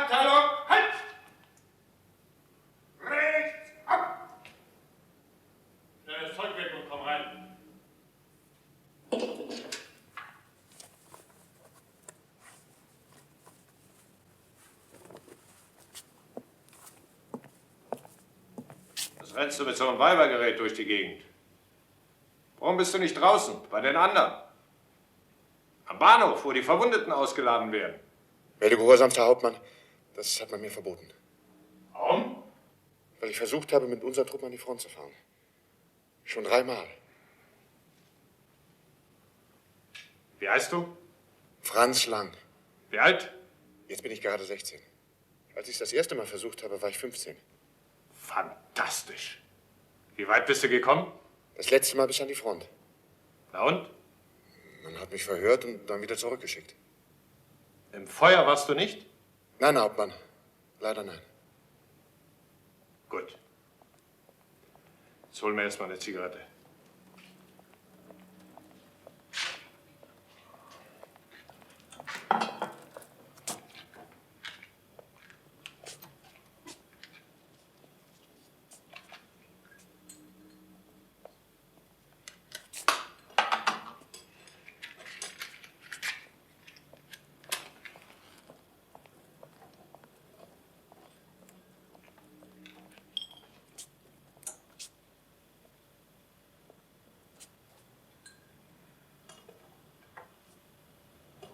Abteilung, halt! Rechts ab! Stell das Zeug weg und komm rein. Was rennst du mit so einem Weibergerät durch die Gegend? Warum bist du nicht draußen, bei den anderen? Am Bahnhof, wo die Verwundeten ausgeladen werden. Werde gehorsamst, Herr Hauptmann. Das hat man mir verboten. Warum? Weil ich versucht habe, mit unserer Truppe an die Front zu fahren. Schon 3-mal. Wie heißt du? Franz Lang. Wie alt? Jetzt bin ich gerade 16. Als ich es das erste Mal versucht habe, war ich 15. Fantastisch. Wie weit bist du gekommen? Das letzte Mal bis an die Front. Na und? Man hat mich verhört und dann wieder zurückgeschickt. Im Feuer warst du nicht? Nein, Hauptmann. Leider nein. Gut. Jetzt hol mir erstmal eine Zigarette.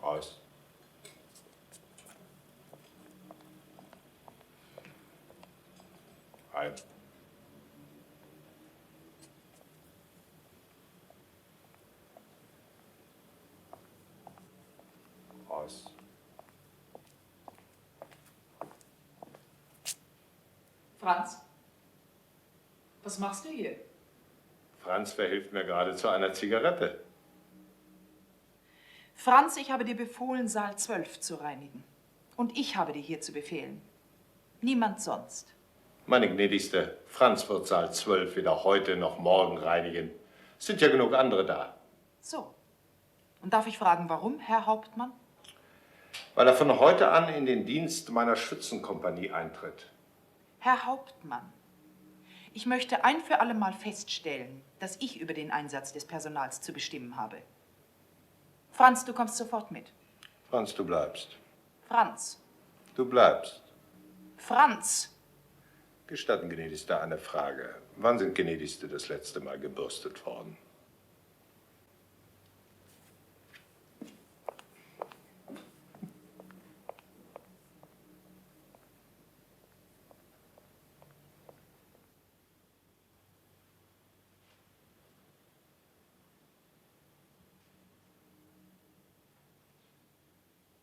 Raus. ein. Aus. Franz, was machst du hier? Franz verhilft mir gerade zu einer Zigarette. Franz, ich habe dir befohlen, Saal 12 zu reinigen. Und ich habe dir hier zu befehlen. Niemand sonst. Meine gnädigste, Franz wird Saal 12 weder heute noch morgen reinigen. Es sind ja genug andere da. So. Und darf ich fragen, warum, Herr Hauptmann? Weil er von heute an in den Dienst meiner Schützenkompanie eintritt. Herr Hauptmann, ich möchte ein für alle Mal feststellen, dass ich über den Einsatz des Personals zu bestimmen habe. Franz, du kommst sofort mit. Franz, du bleibst. Franz. Du bleibst. Franz. Gestatten, gnädigste, eine Frage. Wann sind gnädigste das letzte Mal gebürstet worden?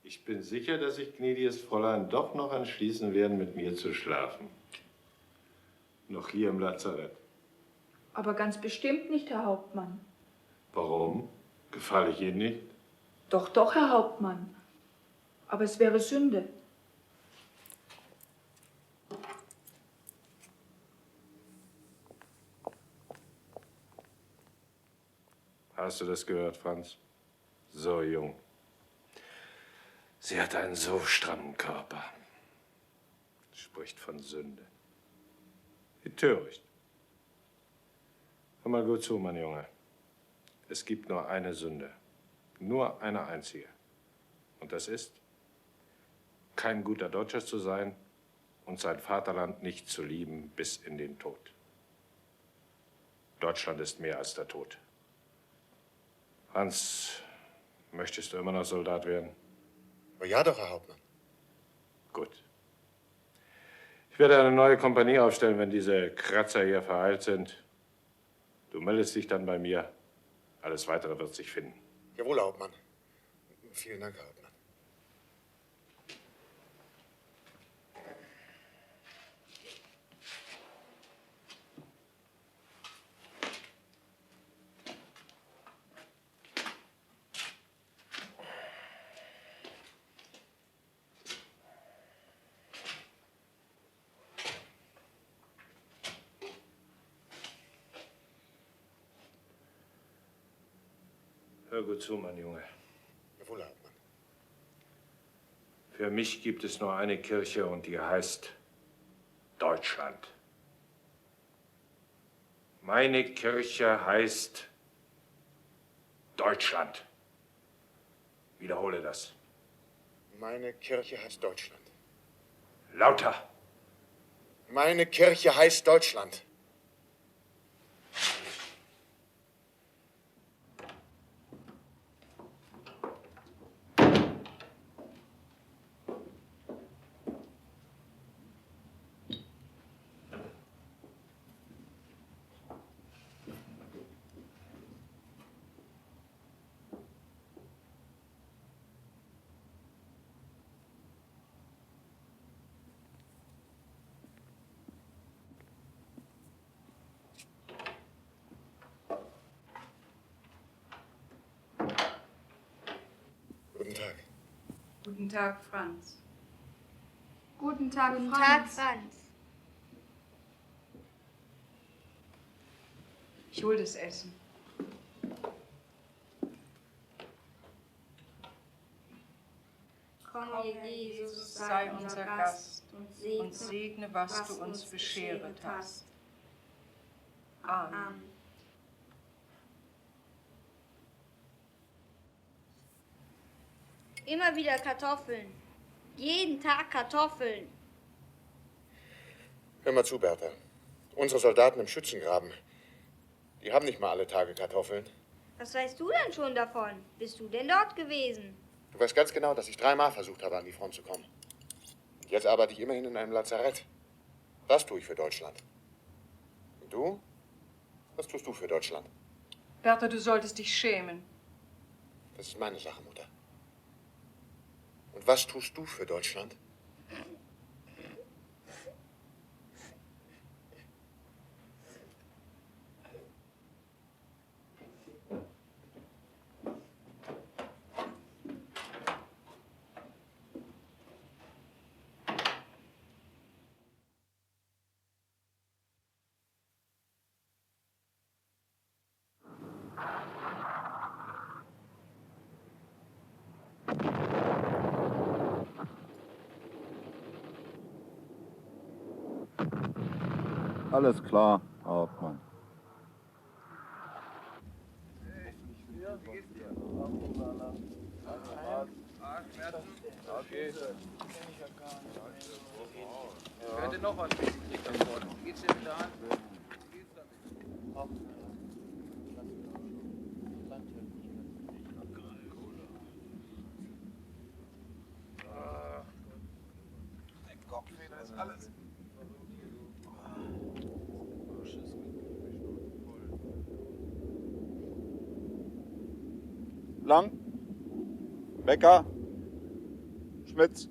Ich bin sicher, dass sich gnädiges Fräulein doch noch entschließen werden, mit mir zu schlafen. Noch hier im Lazarett. Aber ganz bestimmt nicht, Herr Hauptmann. Warum? Gefalle ich Ihnen nicht? Doch, doch, Herr Hauptmann. Aber es wäre Sünde. Hast du das gehört, Franz? So jung. Sie hat einen so strammen Körper. Spricht von Sünde. Wie töricht. Hör mal gut zu, mein Junge. Es gibt nur eine Sünde. Nur eine einzige. Und das ist, kein guter Deutscher zu sein und sein Vaterland nicht zu lieben bis in den Tod. Deutschland ist mehr als der Tod. Hans, möchtest du immer noch Soldat werden? Aber ja doch, Herr Hauptmann. Gut. Ich werde eine neue Kompanie aufstellen, wenn diese Kratzer hier verheilt sind. Du meldest dich dann bei mir. Alles Weitere wird sich finden. Jawohl, Herr Hauptmann. Vielen Dank, Herr Hauptmann. Hör gut zu, mein Junge. Jawohl, Herr Hauptmann. Für mich gibt es nur eine Kirche und die heißt Deutschland. Meine Kirche heißt Deutschland. Wiederhole das. Meine Kirche heißt Deutschland. Lauter. Meine Kirche heißt Deutschland. Guten Tag. Guten Tag, Franz. Guten Tag, Guten Franz. Tag, Franz. Ich hol das Essen. Komm, Jesus, Sei unser Gast und und segne, was du uns bescheret hast. Amen. Amen. Immer wieder Kartoffeln. Jeden Tag Kartoffeln. Hör mal zu, Bertha. Unsere Soldaten im Schützengraben, die haben nicht mal alle Tage Kartoffeln. Was weißt du denn schon davon? Bist du denn dort gewesen? Du weißt ganz genau, dass ich 3-mal versucht habe, an die Front zu kommen. Und jetzt arbeite ich immerhin in einem Lazarett. Das tue ich für Deutschland. Und du? Was tust du für Deutschland? Bertha, du solltest dich schämen. Das ist meine Sache, Mutter. Und was tust du für Deutschland? Alles klar, Herr Hauptmann. Ich hätte noch was mitgekriegt davon. Wie geht's dir mit der Hand? Ein Kopfweder ist alles. Lang, Becker, Schmitz.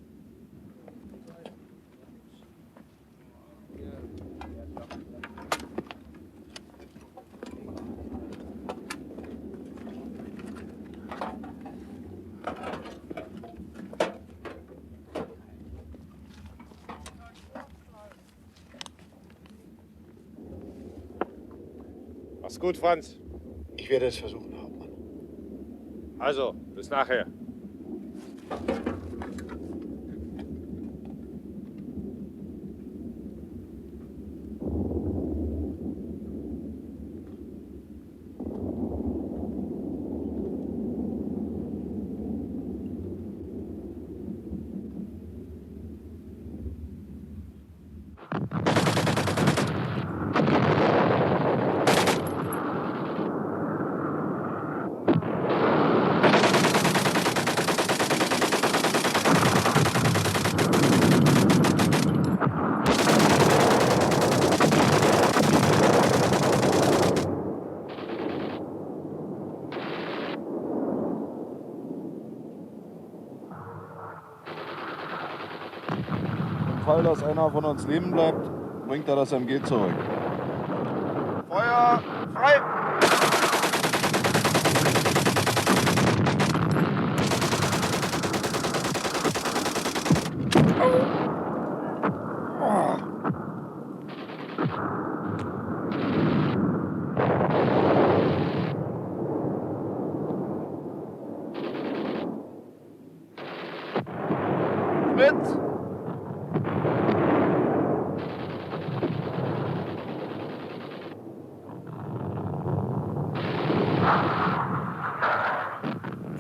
Mach's gut, Franz. Ich werde es versuchen, Hauptmann. Also, bis nachher. Im Fall, dass einer von uns leben bleibt, bringt er das MG zurück. Feuer frei! Schmitz!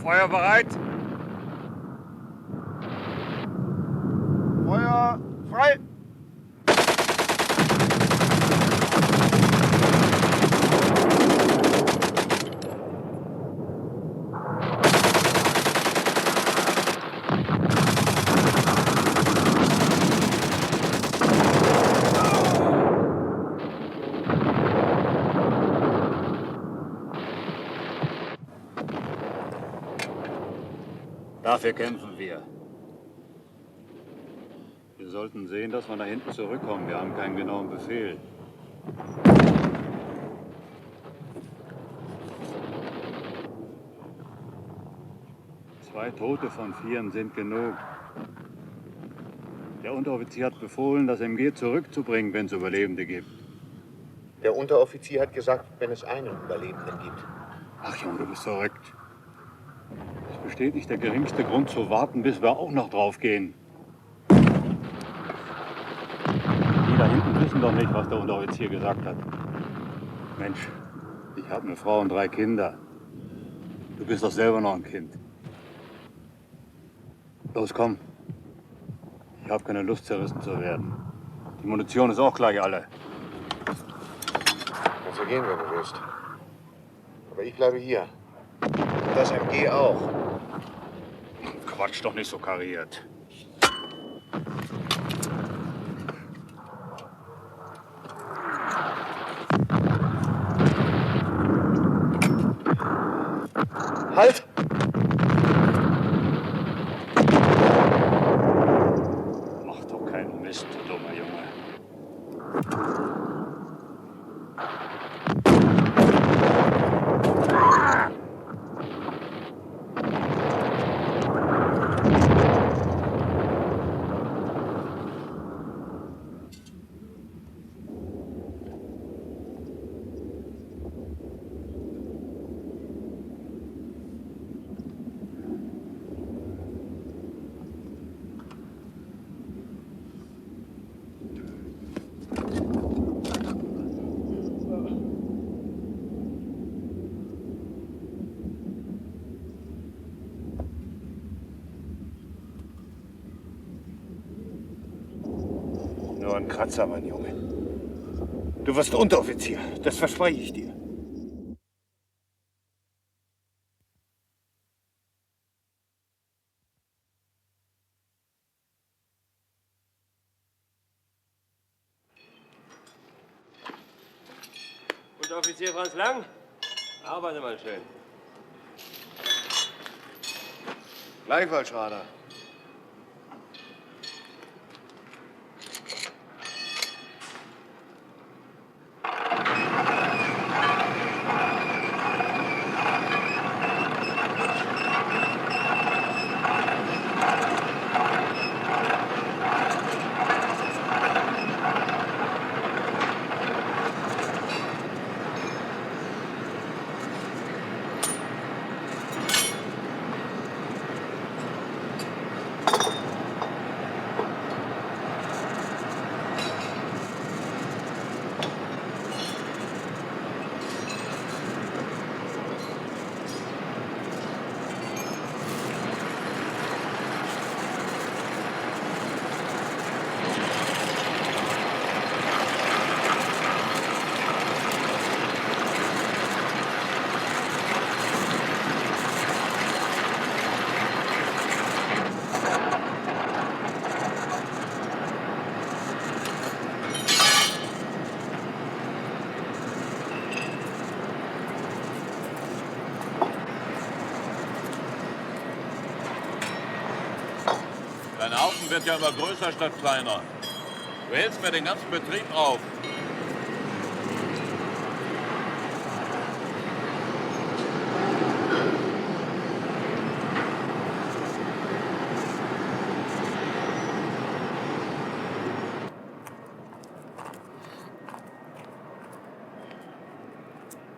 Feuer bereit? Feuer frei! Dafür kämpfen wir. Wir sollten sehen, dass wir nach hinten zurückkommen. Wir haben keinen genauen Befehl. Zwei Tote von 4 sind genug. Der Unteroffizier hat befohlen, das MG zurückzubringen, wenn es Überlebende gibt. Der Unteroffizier hat gesagt, wenn es einen Überlebenden gibt. Ach Junge, du bist verrückt. Es besteht nicht der geringste Grund zu warten, bis wir auch noch draufgehen. Die da hinten wissen doch nicht, was der Unteroffizier gesagt hat. Mensch, ich habe eine Frau und 3 Kinder. Du bist doch selber noch ein Kind. Los, komm. Ich habe keine Lust, zerrissen zu werden. Die Munition ist auch gleich alle. Kannst ja gehen, wenn du willst. Aber ich bleibe hier. Und das MG auch. Quatsch doch nicht so kariert. Halt! Mach doch keinen Mist, du dummer Junge. Nur ein Kratzer, mein Junge. Du wirst Unteroffizier, das verspreche ich dir. Unteroffizier Franz Lang, arbeite mal schön. Gleichfalls, Schrader. Dein Haufen wird ja immer größer statt kleiner. Du hältst mir den ganzen Betrieb auf.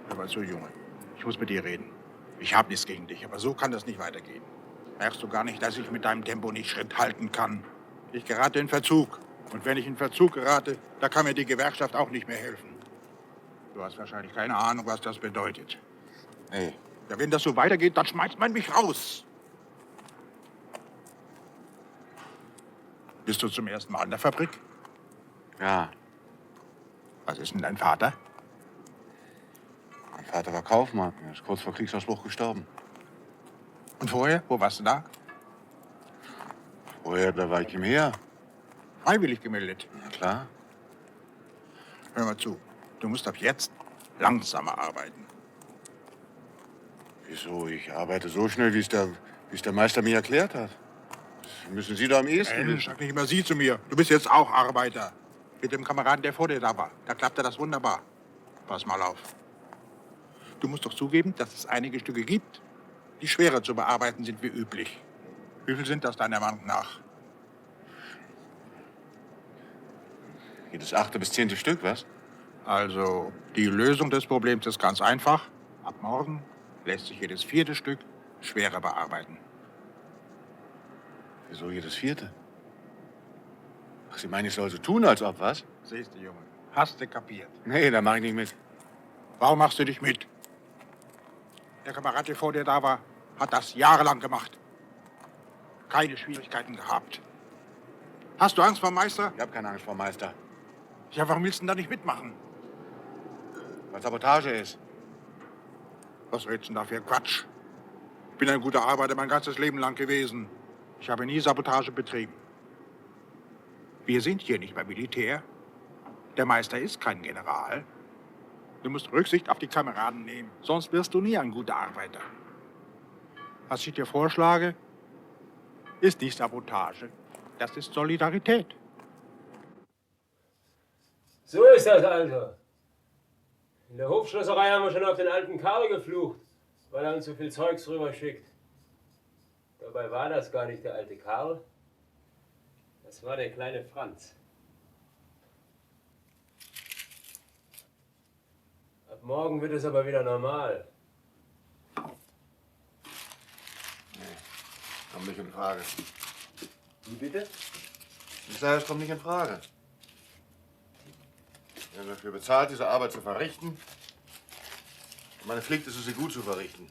Hör mal zu, Junge. Ich muss mit dir reden. Ich habe nichts gegen dich, aber so kann das nicht weitergehen. Merkst du gar nicht, dass ich mit deinem Tempo nicht Schritt halten kann? Ich gerate in Verzug. Und wenn ich in Verzug gerate, da kann mir die Gewerkschaft auch nicht mehr helfen. Du hast wahrscheinlich keine Ahnung, was das bedeutet. Nee. Ja, wenn das so weitergeht, dann schmeißt man mich raus. Bist du zum ersten Mal in der Fabrik? Ja. Was ist denn dein Vater? Mein Vater war Kaufmann. Er ist kurz vor Kriegsausbruch gestorben. Und vorher? Wo warst du da? Vorher, da war ich im Heer. Freiwillig gemeldet. Na klar. Hör mal zu. Du musst ab jetzt langsamer arbeiten. Wieso? Ich arbeite so schnell, wie es der Meister mir erklärt hat. Das müssen Sie doch am ehesten wissen. Sag nicht immer Sie zu mir. Du bist jetzt auch Arbeiter. Mit dem Kameraden, der vor dir da war. Da klappte das wunderbar. Pass mal auf. Du musst doch zugeben, dass es einige Stücke gibt, die schwerer zu bearbeiten sind wie üblich. Wie viel sind das deiner Meinung nach? Jedes 8. bis 10. Stück, was? Also, die Lösung des Problems ist ganz einfach. Ab morgen lässt sich jedes 4. Stück schwerer bearbeiten. Wieso jedes 4.? Ach, Sie meinen, ich soll so tun, als ob, was? Siehst du, Junge. Hast du kapiert? Nee, da mach ich nicht mit. Warum machst du nicht mit? Der Kamerad, der vor dir da war, hat das jahrelang gemacht. Keine Schwierigkeiten gehabt. Hast du Angst vor dem Meister? Ich habe keine Angst vor dem Meister. Ja, warum willst du denn da nicht mitmachen? Weil Sabotage ist. Was redest du denn da für Quatsch? Ich bin ein guter Arbeiter mein ganzes Leben lang gewesen. Ich habe nie Sabotage betrieben. Wir sind hier nicht beim Militär. Der Meister ist kein General. Du musst Rücksicht auf die Kameraden nehmen, sonst wirst du nie ein guter Arbeiter. Was ich dir vorschlage, ist nicht Sabotage. Das ist Solidarität. So ist das also. In der Hofschlosserei haben wir schon auf den alten Karl geflucht, weil er uns so viel Zeugs rüber schickt. Dabei war das gar nicht der alte Karl. Das war der kleine Franz. Ab morgen wird es aber wieder normal. Kommt nicht in Frage. Wie bitte? Ich sage, es kommt nicht in Frage. Ich bin dafür bezahlt, diese Arbeit zu verrichten. Und meine Pflicht ist es, sie gut zu verrichten.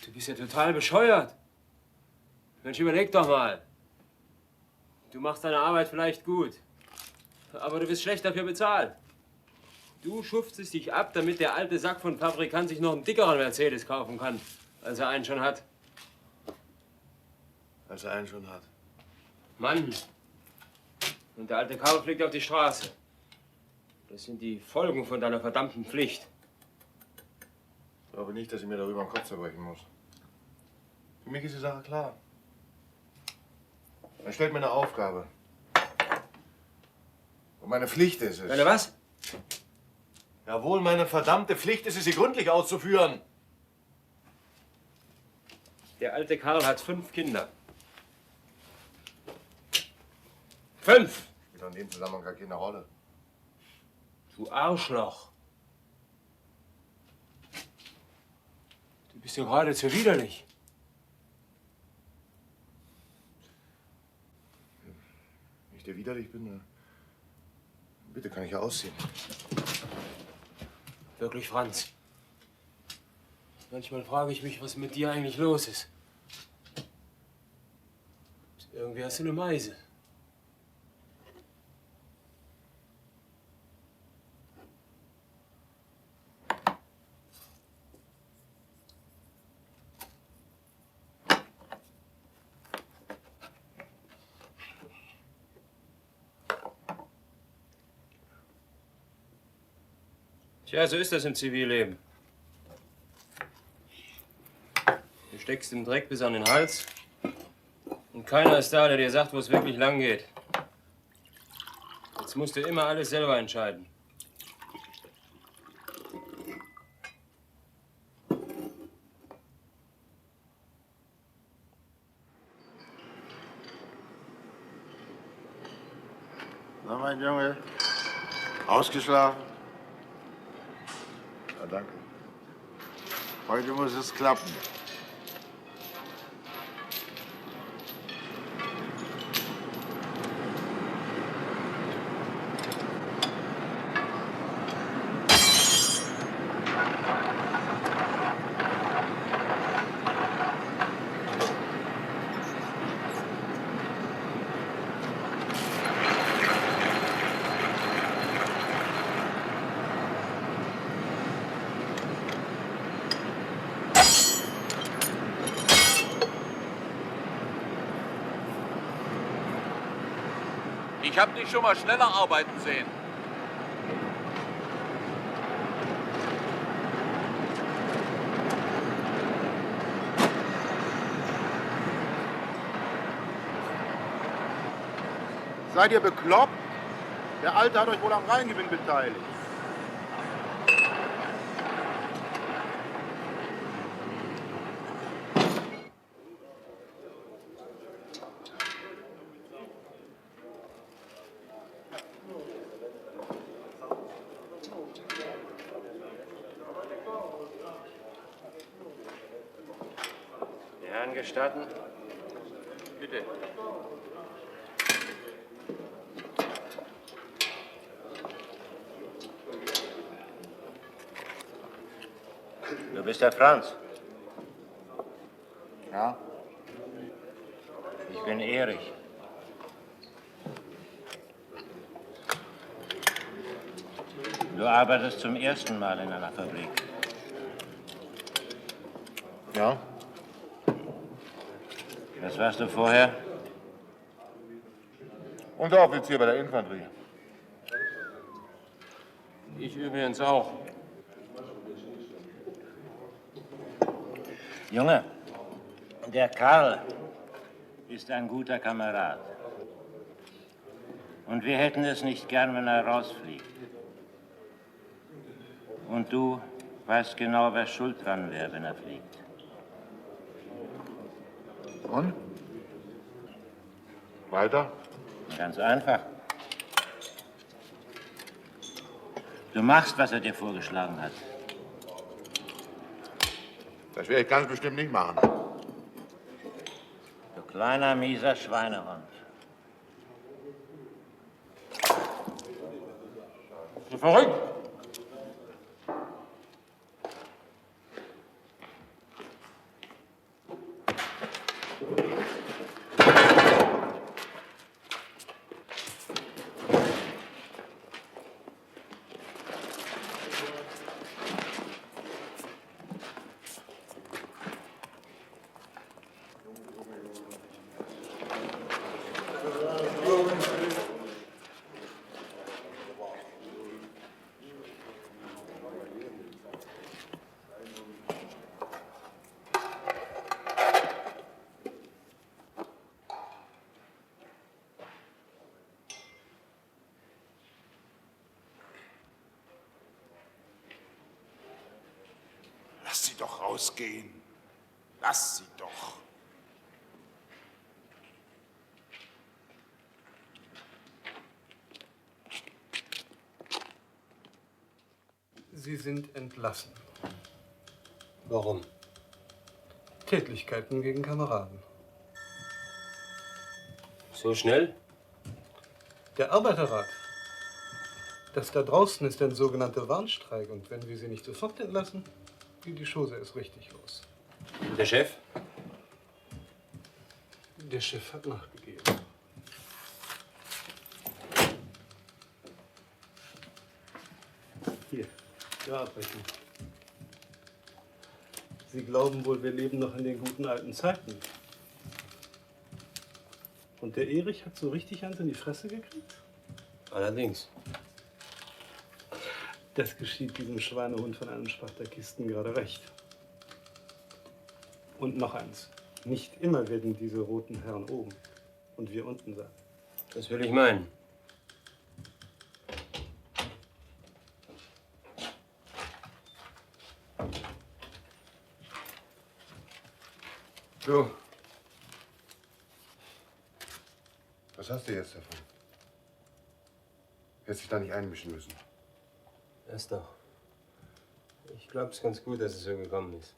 Du bist ja total bescheuert. Mensch, überleg doch mal. Du machst deine Arbeit vielleicht gut, aber du wirst schlecht dafür bezahlt. Du schuftest dich ab, damit der alte Sack von Fabrikant sich noch einen dickeren Mercedes kaufen kann, als er einen schon hat. Als er einen schon hat. Mann. Und der alte Karl fliegt auf die Straße. Das sind die Folgen von deiner verdammten Pflicht. Ich glaube nicht, dass ich mir darüber den Kopf zerbrechen muss. Für mich ist die Sache klar. Er stellt mir eine Aufgabe. Und meine Pflicht ist es. Deine was? Jawohl, meine verdammte Pflicht ist es, sie gründlich auszuführen. Der alte Karl hat 5 Kinder. 5! Spielt doch in dem Zusammenhang gar keine Rolle. Du Arschloch. Du bist ja geradezu widerlich. Wenn ich dir widerlich bin, dann bitte kann ich ja ausziehen. Wirklich, Franz. Manchmal frage ich mich, was mit dir eigentlich los ist. Irgendwie hast du eine Meise. Tja, so ist das im Zivilleben. Du steckst im Dreck bis an den Hals und keiner ist da, der dir sagt, wo es wirklich lang geht. Jetzt musst du immer alles selber entscheiden. Na, mein Junge, ausgeschlafen? Ja, danke. Heute muss es klappen. Ich habe dich schon mal schneller arbeiten sehen. Seid ihr bekloppt? Der Alte hat euch wohl am Reingewinn beteiligt. Die Herren gestatten? Bitte. Du bist der Franz. Ja? Ich bin Erich. Du arbeitest zum ersten Mal in einer Fabrik. Ja? Was warst du vorher? Unteroffizier bei der Infanterie. Ich übrigens auch. Junge, Der Karl ist ein guter Kamerad. Und wir hätten es nicht gern, wenn er rausfliegt. Und du weißt genau, wer schuld dran wäre, wenn er fliegt. Und? Weiter? Ganz einfach. Du machst, was er dir vorgeschlagen hat. Das werde ich ganz bestimmt nicht machen. Du kleiner, mieser Schweinehund. Bist du verrückt? Lass sie doch rausgehen. Lass sie doch. Sie sind entlassen. Warum? Tätlichkeiten gegen Kameraden. So schnell? Der Arbeiterrat. Das da draußen ist ein sogenannter Warnstreik. Und wenn wir sie nicht sofort entlassen, geht die Chose erst richtig los. Der Chef? Der Chef hat nachgegeben. Hier, die Abrechnung. Sie glauben wohl, wir leben noch in den guten alten Zeiten. Und der Erich hat so richtig eins in die Fresse gekriegt? Allerdings. Das geschieht diesem Schweinehund von einem Spartakisten gerade recht. Und noch eins. Nicht immer werden diese roten Herren oben und wir unten sein. Das will ich meinen. So. Was hast du jetzt davon? Hättest dich da nicht einmischen müssen. Erst doch. Ich glaube, es ist ganz gut, dass es so gekommen ist.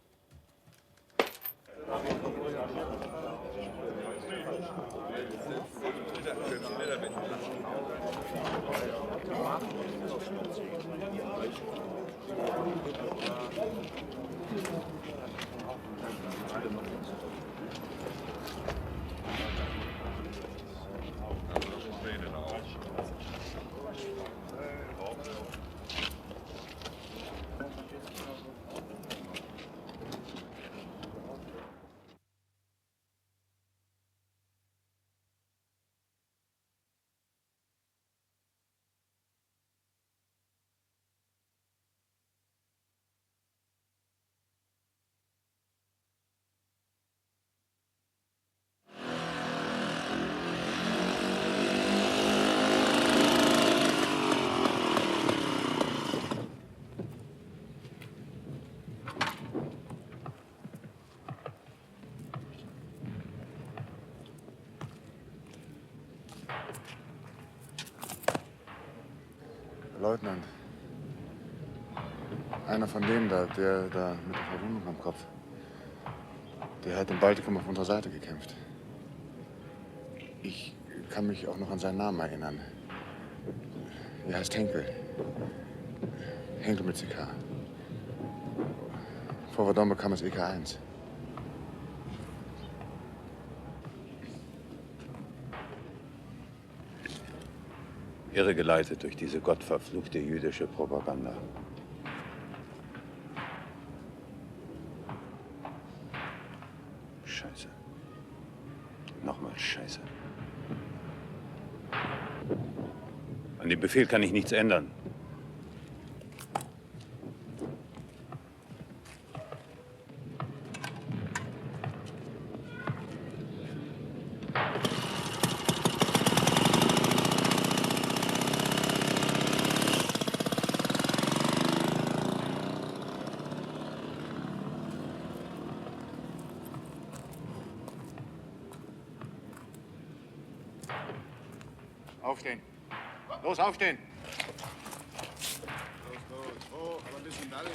Leutnant. Einer von denen da, der da mit der Verwundung am Kopf. Der hat im Baltikum auf unserer Seite gekämpft. Ich kann mich auch noch an seinen Namen erinnern. Er heißt Henkel. Henkel mit CK. Vor Verdun bekam es EK1. Irregeleitet durch diese gottverfluchte jüdische Propaganda. Scheiße. Nochmal Scheiße. An dem Befehl kann ich nichts ändern. Aufstehen. Los, aufstehen. Los. Hoch, aber ein bisschen Dalli.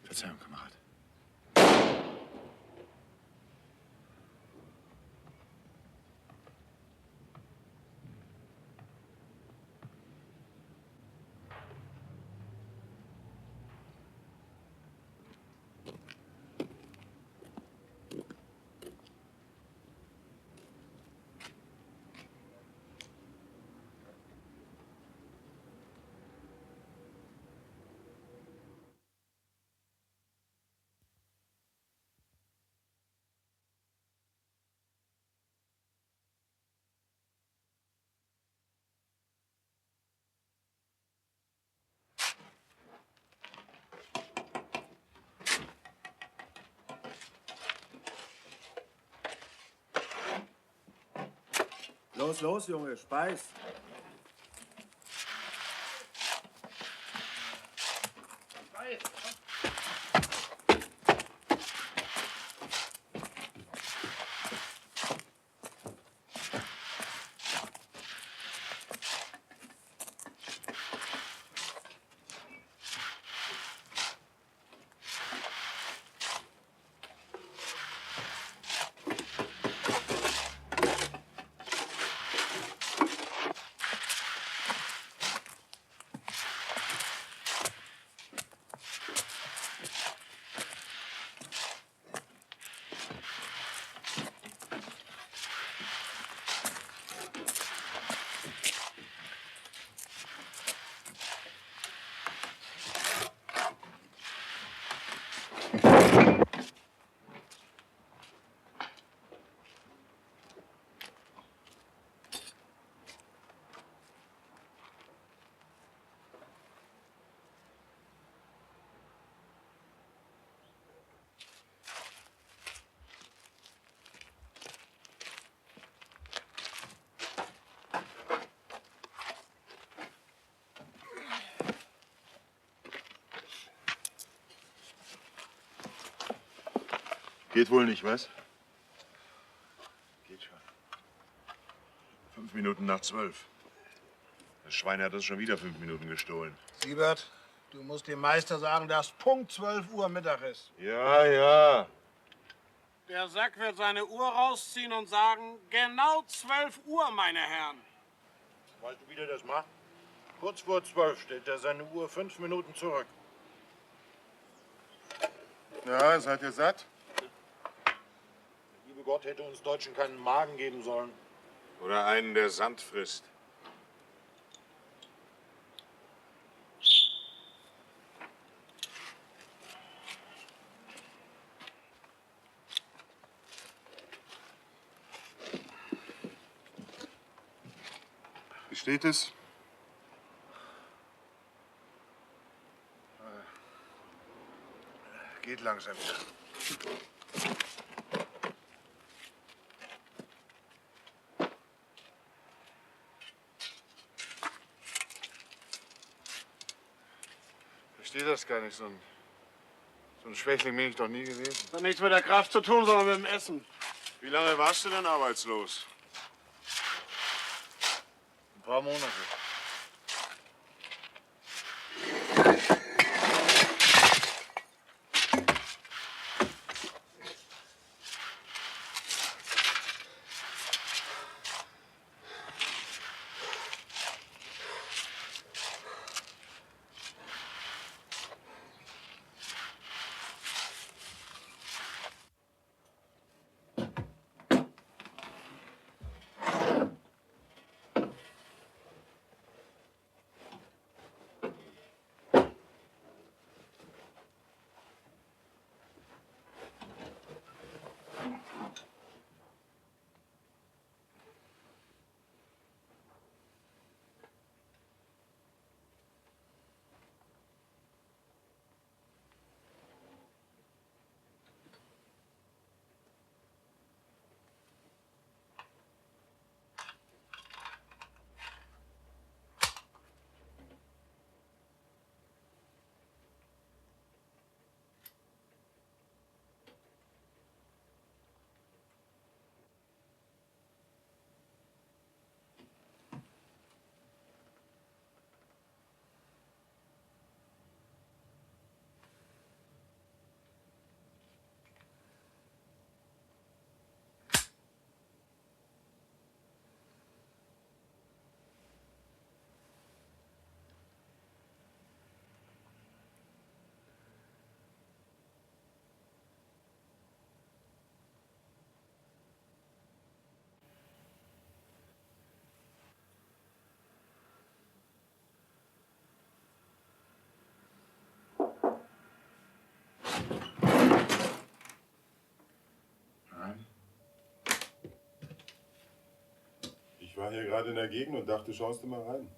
Verzeihung, Kamerad. Los, Junge, Speis. Geht wohl nicht, was? Geht schon. 5 Minuten nach 12. Das Schwein hat das schon wieder 5 Minuten gestohlen. Siebert, du musst dem Meister sagen, dass Punkt 12 Uhr Mittag ist. Ja. Der Sack wird seine Uhr rausziehen und sagen, genau 12 Uhr, meine Herren. Weißt du, wie der das macht? Kurz vor 12 stellt er seine Uhr 5 Minuten zurück. Ja, seid ihr satt? Der liebe Gott hätte uns Deutschen keinen Magen geben sollen. Oder einen, der Sand frisst. Wie steht es? Geht langsam wieder. Ich verstehe das gar nicht. So ein Schwächling bin ich doch nie gewesen. Das hat nichts mit der Kraft zu tun, sondern mit dem Essen. Wie lange warst du denn arbeitslos? Ein paar Monate. Ich war hier gerade in der Gegend und dachte, schaust du mal rein.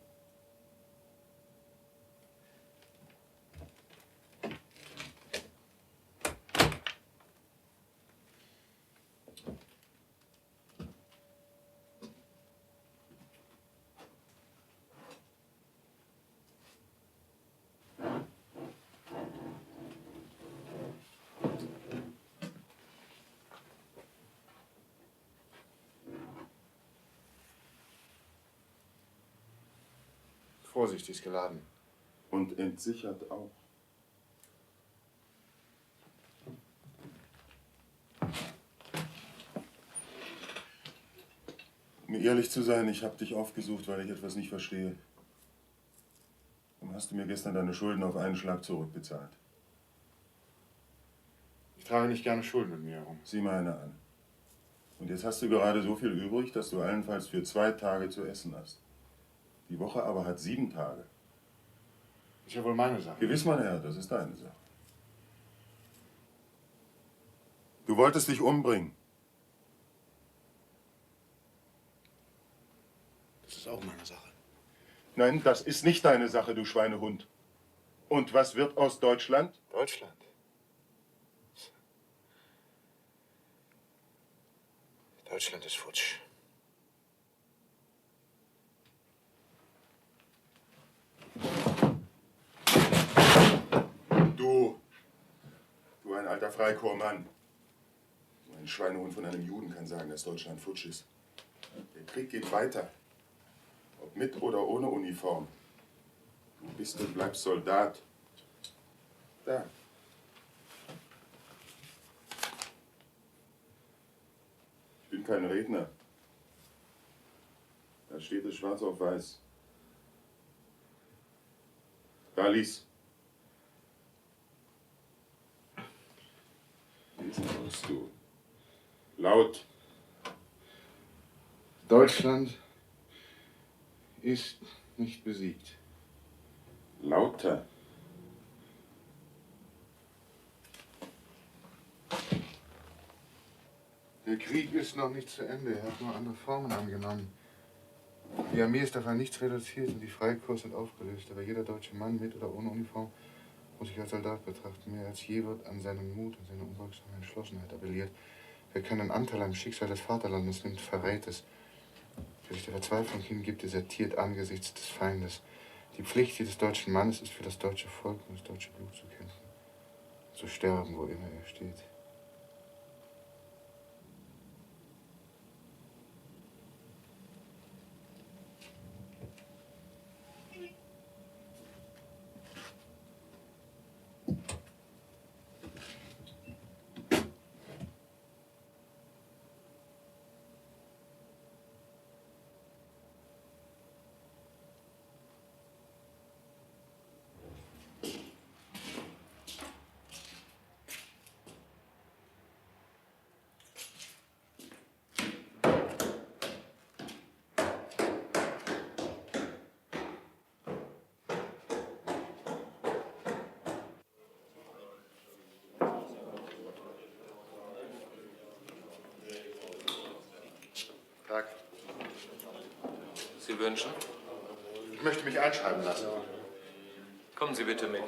Vorsichtig ist geladen. Und entsichert auch. Um ehrlich zu sein, ich habe dich aufgesucht, weil ich etwas nicht verstehe. Warum hast du mir gestern deine Schulden auf einen Schlag zurückbezahlt? Ich trage nicht gerne Schulden mit mir herum. Sieh mal eine an. Und jetzt hast du gerade so viel übrig, dass du allenfalls für 2 Tage zu essen hast. Die Woche aber hat 7 Tage. Ist ja wohl meine Sache. Gewiss, mein Herr, das ist deine Sache. Du wolltest dich umbringen. Das ist auch meine Sache. Nein, das ist nicht deine Sache, du Schweinehund. Und was wird aus Deutschland? Deutschland? Deutschland ist futsch. Du ein alter Freikorpsmann. So ein Schweinehund von einem Juden kann sagen, dass Deutschland futsch ist. Der Krieg geht weiter. Ob mit oder ohne Uniform. Du bist und bleibst Soldat. Da. Ich bin kein Redner. Da steht es schwarz auf weiß. Da lies. lesen musst du. Laut. Deutschland ist nicht besiegt. Lauter. Der Krieg ist noch nicht zu Ende. Er hat nur andere Formen angenommen. Die Armee ist auf ein Nichts reduziert und die Freikorps sind aufgelöst. Aber jeder deutsche Mann mit oder ohne Uniform muss sich als Soldat betrachten. Mehr als je wird an seinen Mut und seine unbeugsame Entschlossenheit appelliert. Wer keinen Anteil am Schicksal des Vaterlandes nimmt, verrät es. Wer sich der Verzweiflung hingibt, desertiert angesichts des Feindes. Die Pflicht jedes deutschen Mannes ist, für das deutsche Volk und das deutsche Blut zu kämpfen. Zu sterben, wo immer er steht. Tag. Sie wünschen? Ich möchte mich einschreiben lassen. Kommen Sie bitte mit.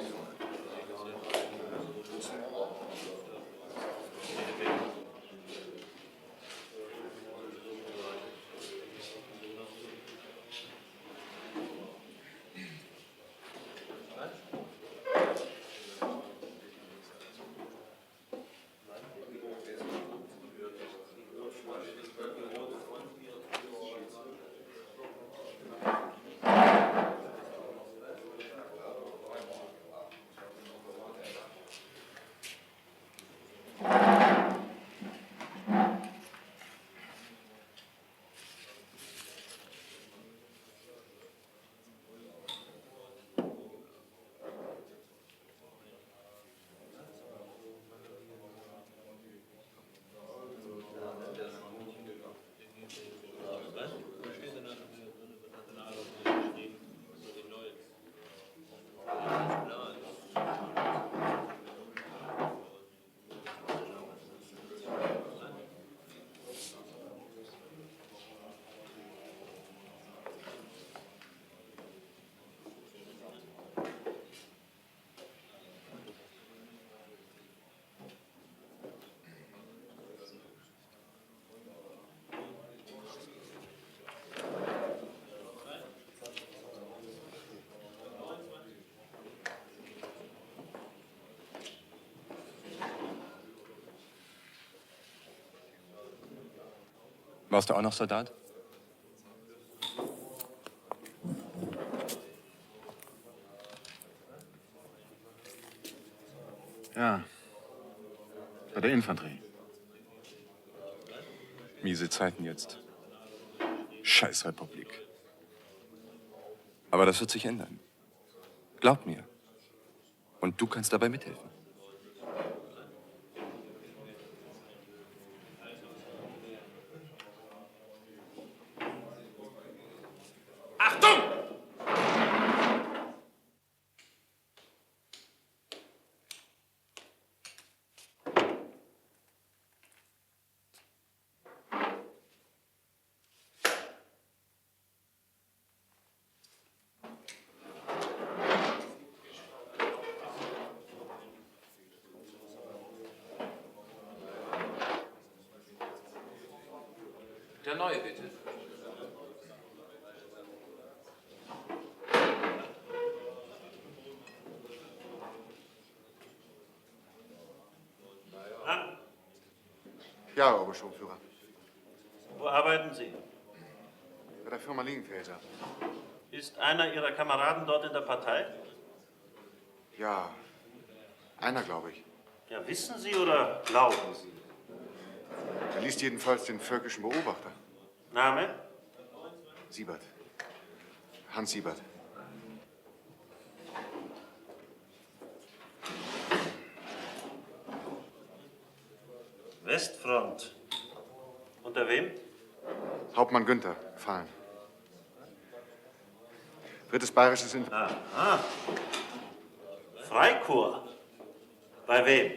Warst du auch noch Soldat? Ja. Bei der Infanterie. Miese Zeiten jetzt. Scheiß Republik. Aber das wird sich ändern. Glaub mir. Und du kannst dabei mithelfen. Der Neue, bitte. An. Ja, Oberschulführer. Wo arbeiten Sie? Bei der Firma Lingenfelser. Ist einer Ihrer Kameraden dort in der Partei? Ja, einer, glaube ich. Ja, wissen Sie oder glauben Sie? Er liest jedenfalls den völkischen Beobachter. Name? Siebert. Hans Siebert. Westfront. Unter wem? Hauptmann Günther, gefallen. Drittes Bayerisches Infanterie. Aha. Freikorps. Bei wem?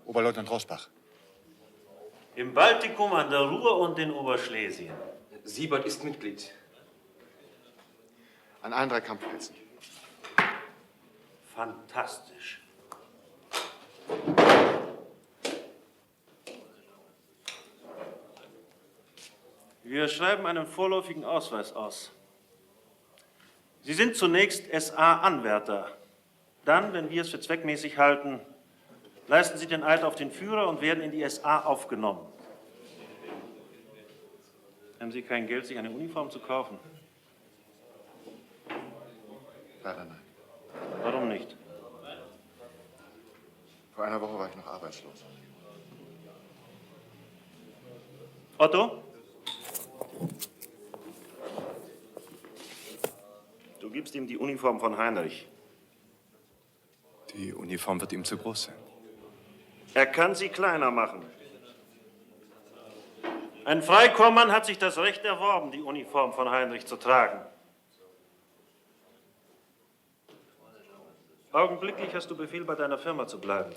Oberleutnant Rosbach. Im Baltikum, an der Ruhr und in Oberschlesien. Siebert ist Mitglied. An allen 3 Kampfplätzen. Fantastisch. Wir schreiben einen vorläufigen Ausweis aus. Sie sind zunächst SA-Anwärter. Dann, wenn wir es für zweckmäßig halten, leisten Sie den Eid auf den Führer und werden in die SA aufgenommen. Haben Sie kein Geld, sich eine Uniform zu kaufen? Leider nein. Warum nicht? Vor einer Woche war ich noch arbeitslos. Otto? Du gibst ihm die Uniform von Heinrich. Die Uniform wird ihm zu groß sein. Er kann sie kleiner machen. Ein Freikorpsmann hat sich das Recht erworben, die Uniform von Heinrich zu tragen. Augenblicklich hast du Befehl, bei deiner Firma zu bleiben.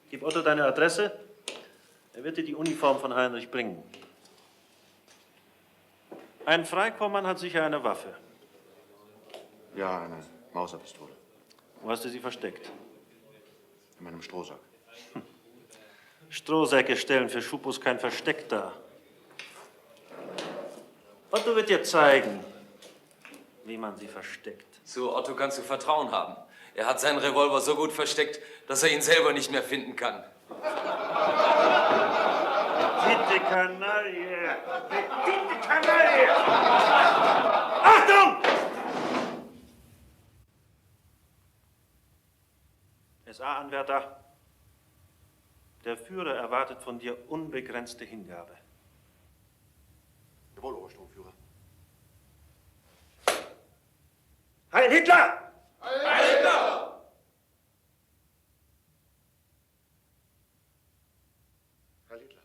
Gib Otto deine Adresse, er wird dir die Uniform von Heinrich bringen. Ein Freikorpsmann hat sicher eine Waffe. Ja, eine Mauserpistole. Wo hast du sie versteckt? In meinem Strohsack. Strohsäcke stellen für Schupus kein Versteck dar. Otto wird dir zeigen, wie man sie versteckt. Zu Otto kannst du Vertrauen haben. Er hat seinen Revolver so gut versteckt, dass er ihn selber nicht mehr finden kann. Petite Kanaille! Petite Kanaille! Achtung! SA-Anwärter, der Führer erwartet von dir unbegrenzte Hingabe. Jawohl, Obersturmführer. Heil Hitler! Heil Hitler! Heil Hitler.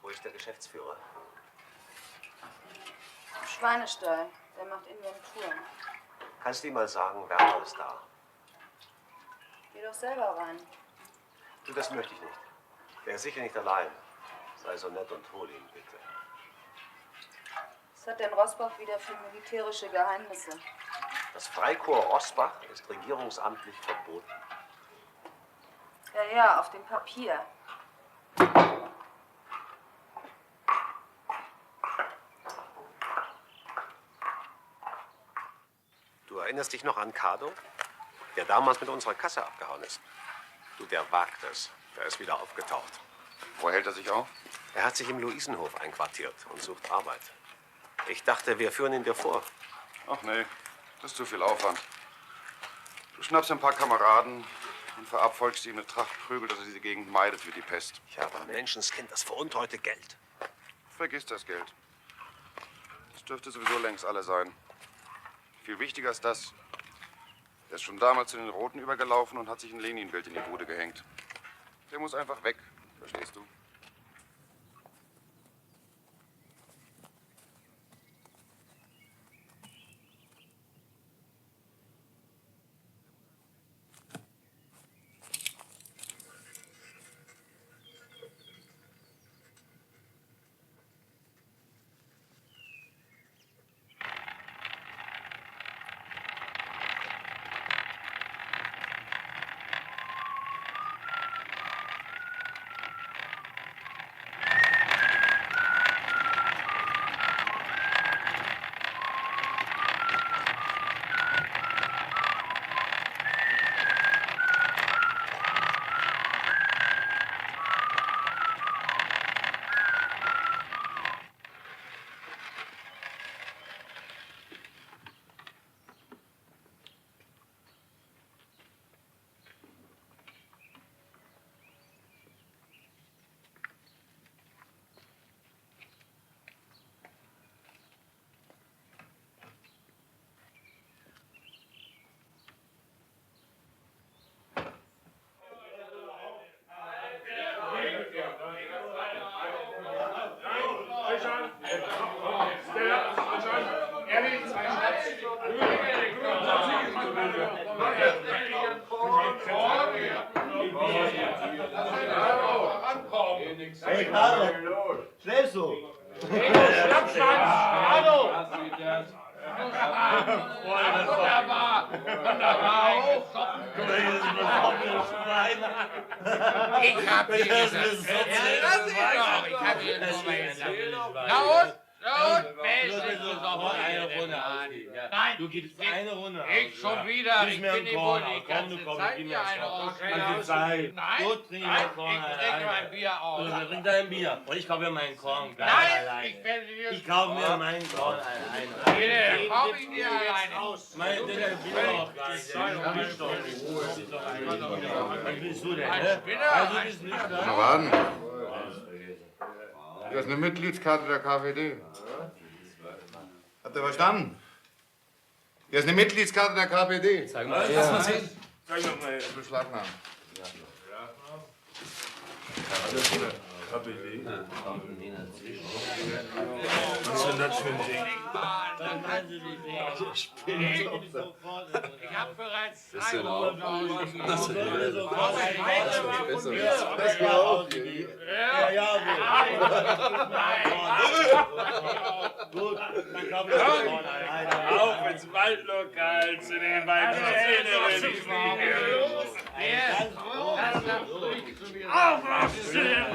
Wo ist der Geschäftsführer? Im Schweinestall. Der macht Inventuren. Kannst du ihm mal sagen, Werner ist da? Geh doch selber rein. Du, das möchte ich nicht. Er ist sicher nicht allein. Sei so nett und hol ihn, bitte. Was hat denn Rosbach wieder für militärische Geheimnisse? Das Freikorps Rosbach ist regierungsamtlich verboten. Ja, ja, auf dem Papier. erinnerst dich noch an Cardo? Der damals mit unserer Kasse abgehauen ist. Du, der wagt es. Der ist wieder aufgetaucht. Wo hält er sich auf? Er hat sich im Luisenhof einquartiert und sucht Arbeit. Ich dachte, wir führen ihn dir vor. Ach nee, das ist zu viel Aufwand. Du schnappst ein paar Kameraden und verabfolgst ihm eine Tracht Prügel, dass er diese Gegend meidet wie die Pest. Ja, aber Menschenskind, das veruntreute Geld. Vergiss das Geld. Das dürfte sowieso längst alle sein. Viel wichtiger ist das. Er ist schon damals zu den Roten übergelaufen und hat sich ein Lenin-Bild in die Bude gehängt. Der muss einfach weg, verstehst du? Hey, Carlo! Schläfst du? Hey, du Schlappschwanz! Carlo! Wunderbar! Wunderbar! Ich hab dir gesagt, lass ihn doch! Ich hab ihn nur mal gesagt. Na und? Eine Runde. Nein, du gibst eine Runde. Ich schon wieder. Gib Ich mir bin einen die Korn. wohl die Komm, ganze komm, Zeit gib hier mir eine aus. eine Zeit. Nein, Du trinkst einen Korn. ich trinke mein Bier aus. Du trinkst dein Bier. Und ich kaufe mir meinen Korn. Nein, ich werde dir... Ich kaufe mir meinen Korn alleine. Bitte, kauf ich dir alleine. Mein Bier auch gar nicht. Was bist du denn, ne? Also bist du nicht da. Kameraden, hier ist eine Mitgliedskarte der KPD. Habt ihr verstanden? Hier ist eine Mitgliedskarte der KPD. Zeig mal. Lass mal sehen. Zeig doch mal. Beschlagnahmen. KPD. Was ist denn das für ein Ding? Ich hab bereits 300 Gut, dann kaufe ich das Korn alleine. Auf ins Waldlokal zu den beiden Trainerinnen. Auf, was ist denn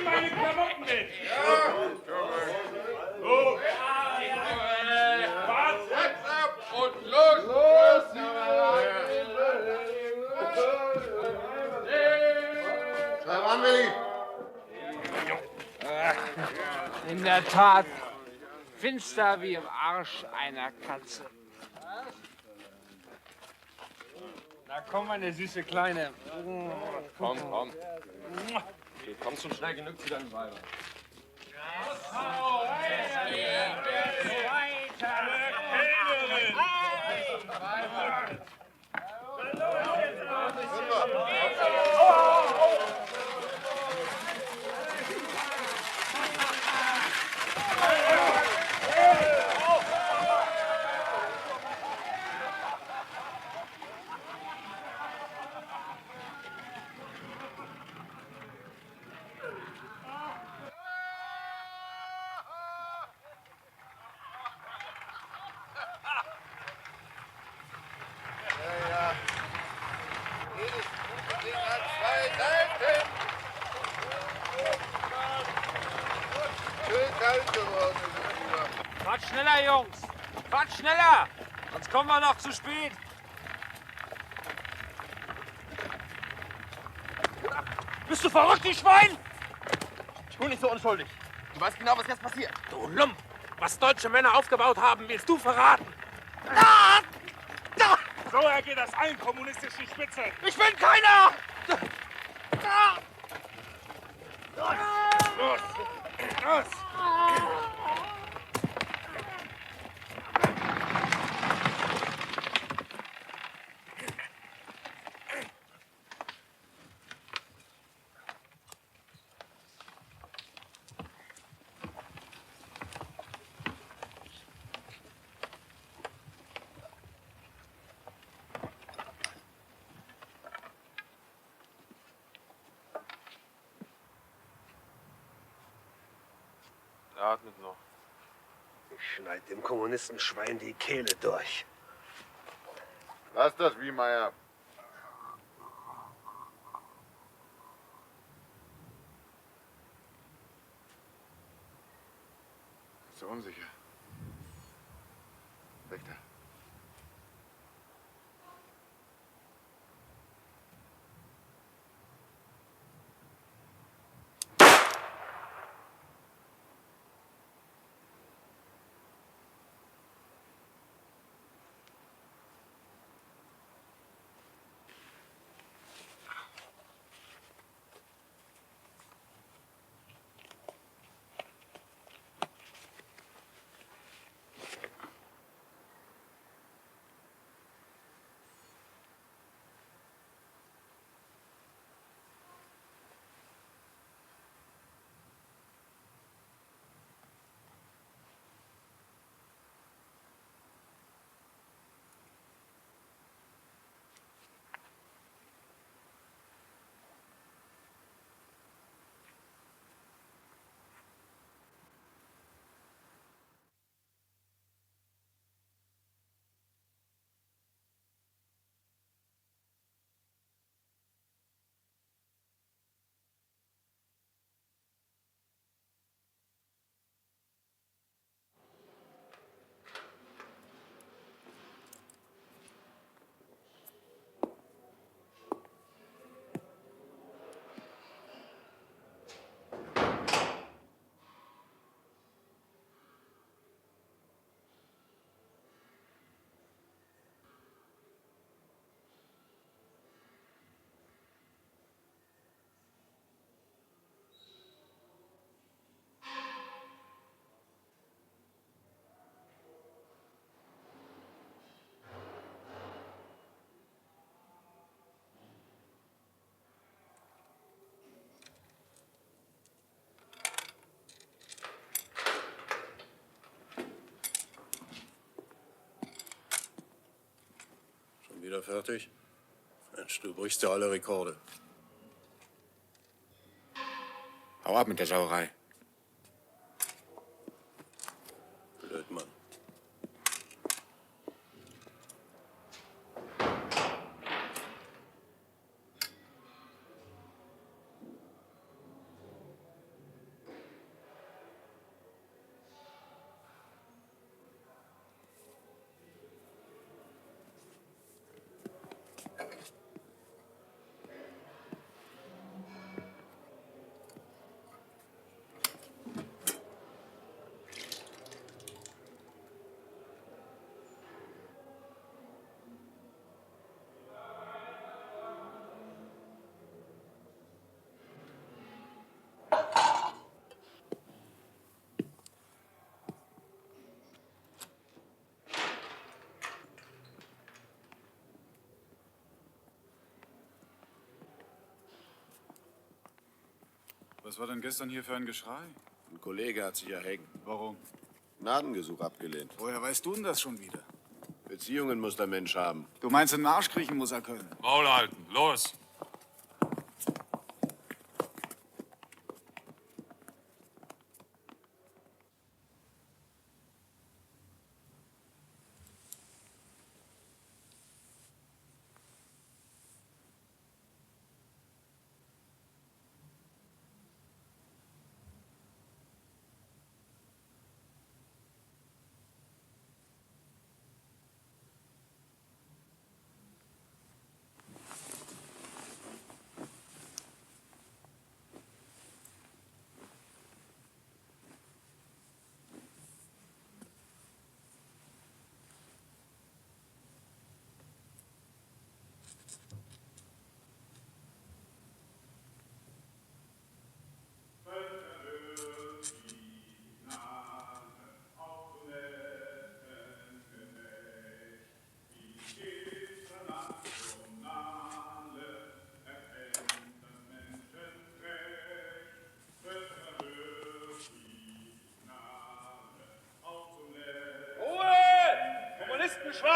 meine Klamotten mit. Was? Jetzt ab und los! Los! Schreib an, Willi. In der Tat, finster wie im Arsch einer Katze. Na komm, meine süße Kleine. Komm, komm. Du kommst schon schnell genug zu deinem Weiber. Jungs! Fahrt schneller! Sonst kommen wir noch zu spät. Bist du verrückt, du Schwein? Ich bin nicht so unschuldig. Du weißt genau, was jetzt passiert. Du Lump! Was deutsche Männer aufgebaut haben, willst du verraten? So ergeht das allen kommunistischen Spitzen. Ich bin keiner! Los! Los! Er atmet noch. Ich schneid dem Kommunistenschwein die Kehle durch. Lass das, Wiemeyer. Bist du unsicher? Weg da. Wieder fertig? Mensch, du brichst ja alle Rekorde. Hau ab mit der Sauerei. Blödmann. Was war denn gestern hier für ein Geschrei? Ein Kollege hat sich erhängt. Warum? Gnadengesuch abgelehnt. Woher weißt du denn das schon wieder? Beziehungen muss der Mensch haben. Du meinst, in den Arsch kriechen muss er können? Maul halten, los!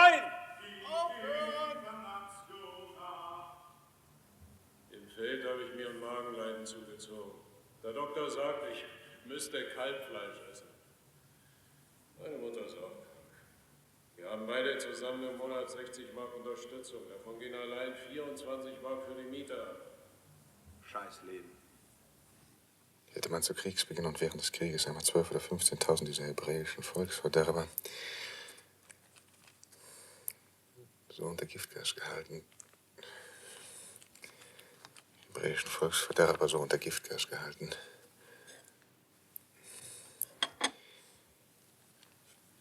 ein! Im Feld habe ich mir ein Magenleiden zugezogen. Der Doktor sagt, ich müsste Kalbfleisch essen. Meine Mutter ist auch krank. Wir haben beide zusammen im Monat 60 Mark Unterstützung. Davon gehen allein 24 Mark für die Miete ab. Scheiß Leben. Hätte man zu Kriegsbeginn und während des Krieges einmal 12.000 oder 15.000 dieser hebräischen Volksverderber so unter Giftgas gehalten. Hebräischen Volksverderber so unter Giftgas gehalten.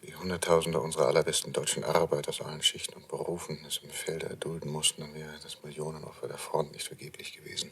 Wie Hunderttausende unserer allerbesten deutschen Arbeiter aus allen Schichten und Berufen es im Felde erdulden mussten, dann wäre das Millionenopfer der Front nicht vergeblich gewesen.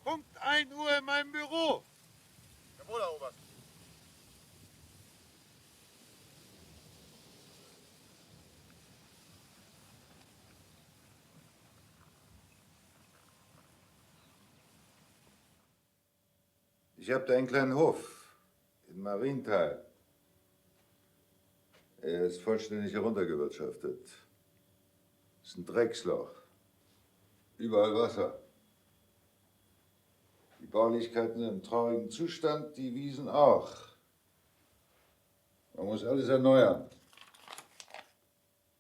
Punkt 1 Uhr in meinem Büro. Jawohl, Herr Oberst. Ich habe da einen kleinen Hof in Marienthal. Er ist vollständig heruntergewirtschaftet. Es ist ein Drecksloch. Überall Wasser. Die Baulichkeiten sind im traurigen Zustand, die Wiesen auch. Man muss alles erneuern.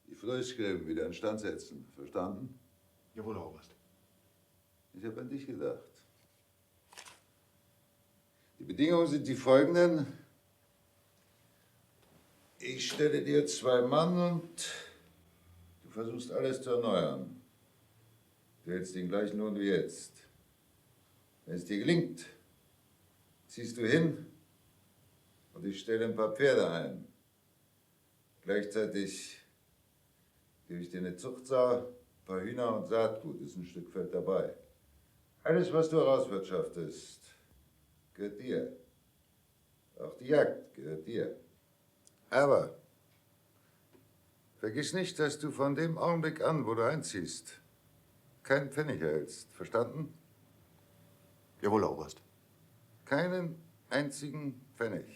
Die Flussgräben wieder instand setzen. Verstanden? Jawohl, Herr Oberst. Ich habe an dich gedacht. Die Bedingungen sind die folgenden. Ich stelle dir 2 Mann und du versuchst alles zu erneuern. Du hältst den gleichen Lohn wie jetzt. Wenn es dir gelingt, ziehst du hin und ich stelle ein paar Pferde ein. Gleichzeitig gebe ich dir eine Zuchtsau, ein paar Hühner und Saatgut, ist ein Stück Feld dabei. Alles, was du herauswirtschaftest, gehört dir. Auch die Jagd gehört dir. Aber vergiss nicht, dass du von dem Augenblick an, wo du einziehst, keinen Pfennig erhältst. Verstanden? Jawohl, Herr Oberst. Keinen einzigen Pfennig.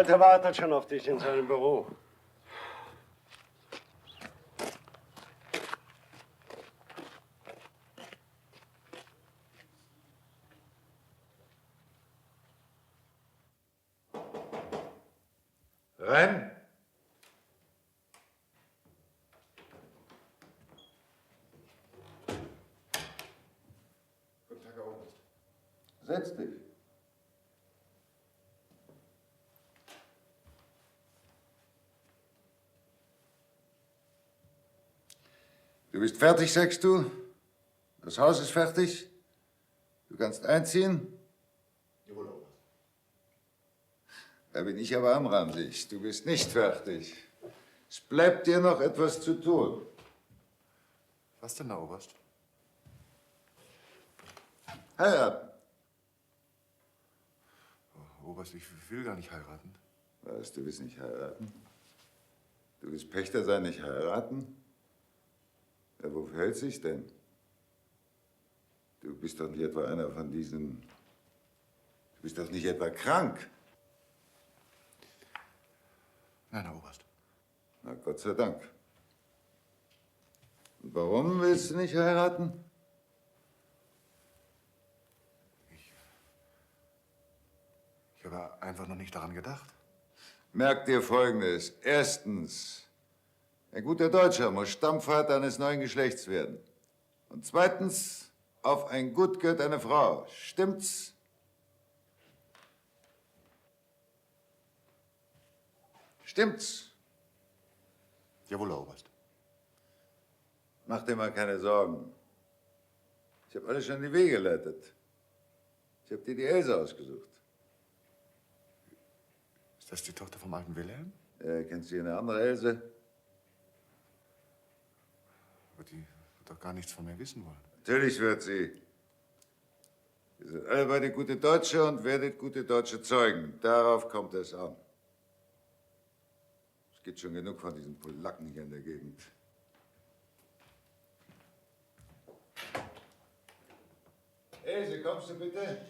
Alte wartet schon auf dich in seinem Büro. Rein! Guten Tag, Herr Oberst. Setz dich. Du bist fertig, sagst du? Das Haus ist fertig? Du kannst einziehen? Jawohl, Oberst. Da bin ich aber amramsig. Du bist nicht fertig. Es bleibt dir noch etwas zu tun. Was denn, Herr Oberst? Heiraten. Oh, Oberst, ich will gar nicht heiraten. Was, du willst nicht heiraten? Du willst Pächter sein, nicht heiraten? Ja, wofür hält sich denn? Du bist doch nicht etwa einer von diesen... Du bist doch nicht etwa krank? Nein, Herr Oberst. Na, Gott sei Dank. Und warum willst du nicht heiraten? Ich habe einfach noch nicht daran gedacht. Merk dir Folgendes. Erstens, ein guter Deutscher muss Stammvater eines neuen Geschlechts werden. Und zweitens, auf ein Gut gehört eine Frau. Stimmt's? Stimmt's? Jawohl, Herr Oberst. Mach dir mal keine Sorgen. Ich habe alles schon in die Wege geleitet. Ich habe dir die Else ausgesucht. Ist das die Tochter vom alten Wilhelm? Kennst du hier eine andere Else? Aber die wird doch gar nichts von mir wissen wollen. Natürlich wird sie. Ihr seid alle beide gute Deutsche und werdet gute Deutsche zeugen. Darauf kommt es an. Es gibt schon genug von diesen Polacken hier in der Gegend. Else, kommst du bitte?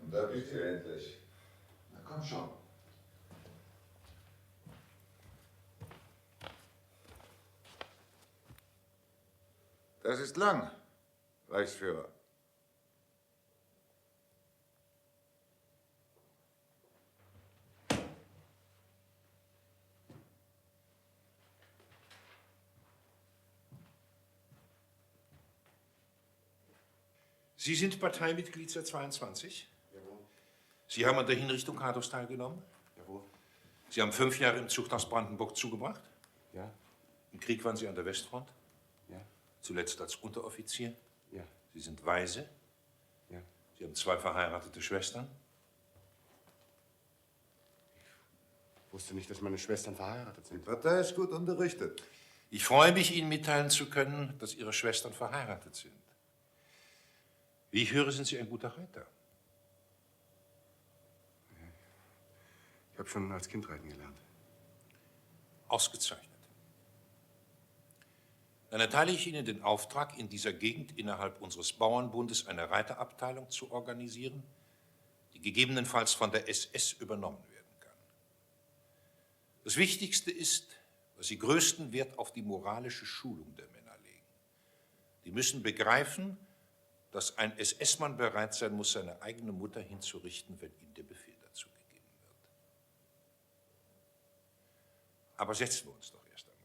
Da bist du endlich. Na komm schon. Das ist lang, Reichsführer. Sie sind Parteimitglied seit 22? Jawohl. Sie haben an der Hinrichtung Kados teilgenommen? Jawohl. Sie haben 5 Jahre im Zuchthaus Brandenburg zugebracht? Ja. Im Krieg waren Sie an der Westfront? Ja. Zuletzt als Unteroffizier? Ja. Sie sind Waise? Ja. Sie haben 2 verheiratete Schwestern? Ich wusste nicht, dass meine Schwestern verheiratet sind. Die Partei ist gut unterrichtet. Ich freue mich, Ihnen mitteilen zu können, dass Ihre Schwestern verheiratet sind. Wie ich höre, sind Sie ein guter Reiter. Ich habe schon als Kind reiten gelernt. Ausgezeichnet. Dann erteile ich Ihnen den Auftrag, in dieser Gegend innerhalb unseres Bauernbundes eine Reiterabteilung zu organisieren, die gegebenenfalls von der SS übernommen werden kann. Das Wichtigste ist, dass Sie größten Wert auf die moralische Schulung der Männer legen. Die müssen begreifen, dass ein SS-Mann bereit sein muss, seine eigene Mutter hinzurichten, wenn ihm der Befehl dazu gegeben wird. Aber setzen wir uns doch erst einmal.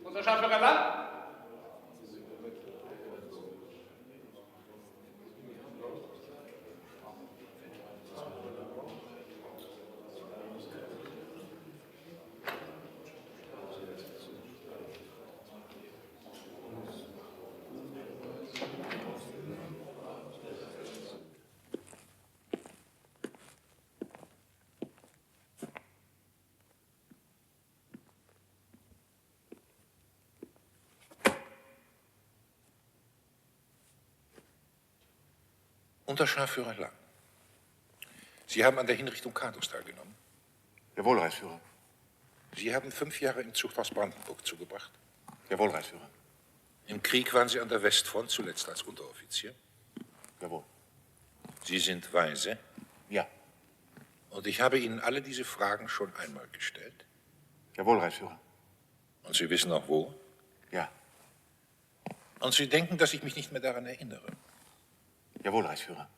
Unser Schafführer Land? Unterscharführer Lang, Sie haben an der Hinrichtung Kados teilgenommen? Jawohl, Reichsführer. Sie haben 5 Jahre im Zuchthaus Brandenburg zugebracht? Jawohl, Reichsführer. Im Krieg waren Sie an der Westfront, zuletzt als Unteroffizier? Jawohl. Sie sind Waise? Ja. Und ich habe Ihnen alle diese Fragen schon einmal gestellt? Jawohl, Reichsführer. Und Sie wissen auch wo? Ja. Und Sie denken, dass ich mich nicht mehr daran erinnere? Jawohl, Reichsführer.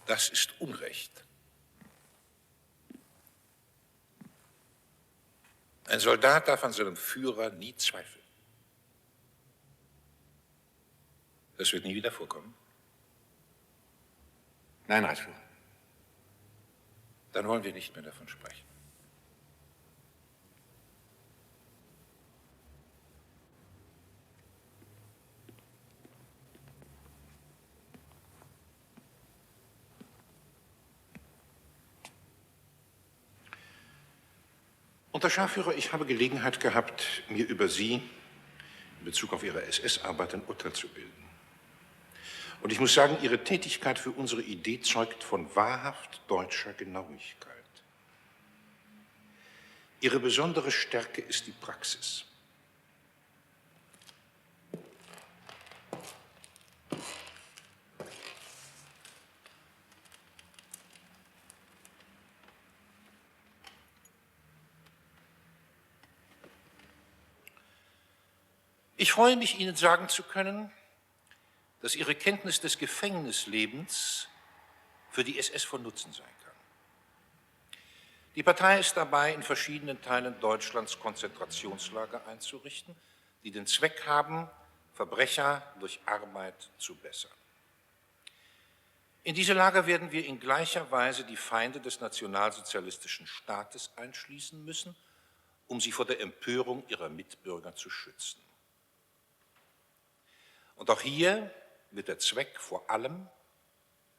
Das ist Unrecht. Ein Soldat darf an seinem Führer nie zweifeln. Das wird nie wieder vorkommen. Nein, Reichsführer. Dann wollen wir nicht mehr davon sprechen. Unterscharführer, ich habe Gelegenheit gehabt, mir über Sie in Bezug auf Ihre SS-Arbeit ein Urteil zu bilden. Und ich muss sagen, Ihre Tätigkeit für unsere Idee zeugt von wahrhaft deutscher Genauigkeit. Ihre besondere Stärke ist die Praxis. Ich freue mich, Ihnen sagen zu können, dass Ihre Kenntnis des Gefängnislebens für die SS von Nutzen sein kann. Die Partei ist dabei, in verschiedenen Teilen Deutschlands Konzentrationslager einzurichten, die den Zweck haben, Verbrecher durch Arbeit zu bessern. In diese Lager werden wir in gleicher Weise die Feinde des nationalsozialistischen Staates einschließen müssen, um sie vor der Empörung ihrer Mitbürger zu schützen. Und auch hier wird der Zweck vor allem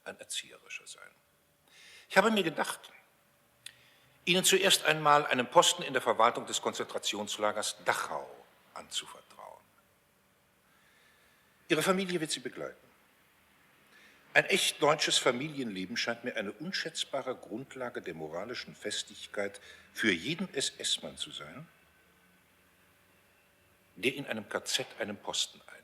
ein erzieherischer sein. Ich habe mir gedacht, Ihnen zuerst einmal einen Posten in der Verwaltung des Konzentrationslagers Dachau anzuvertrauen. Ihre Familie wird Sie begleiten. Ein echt deutsches Familienleben scheint mir eine unschätzbare Grundlage der moralischen Festigkeit für jeden SS-Mann zu sein, der in einem KZ einen Posten einnimmt.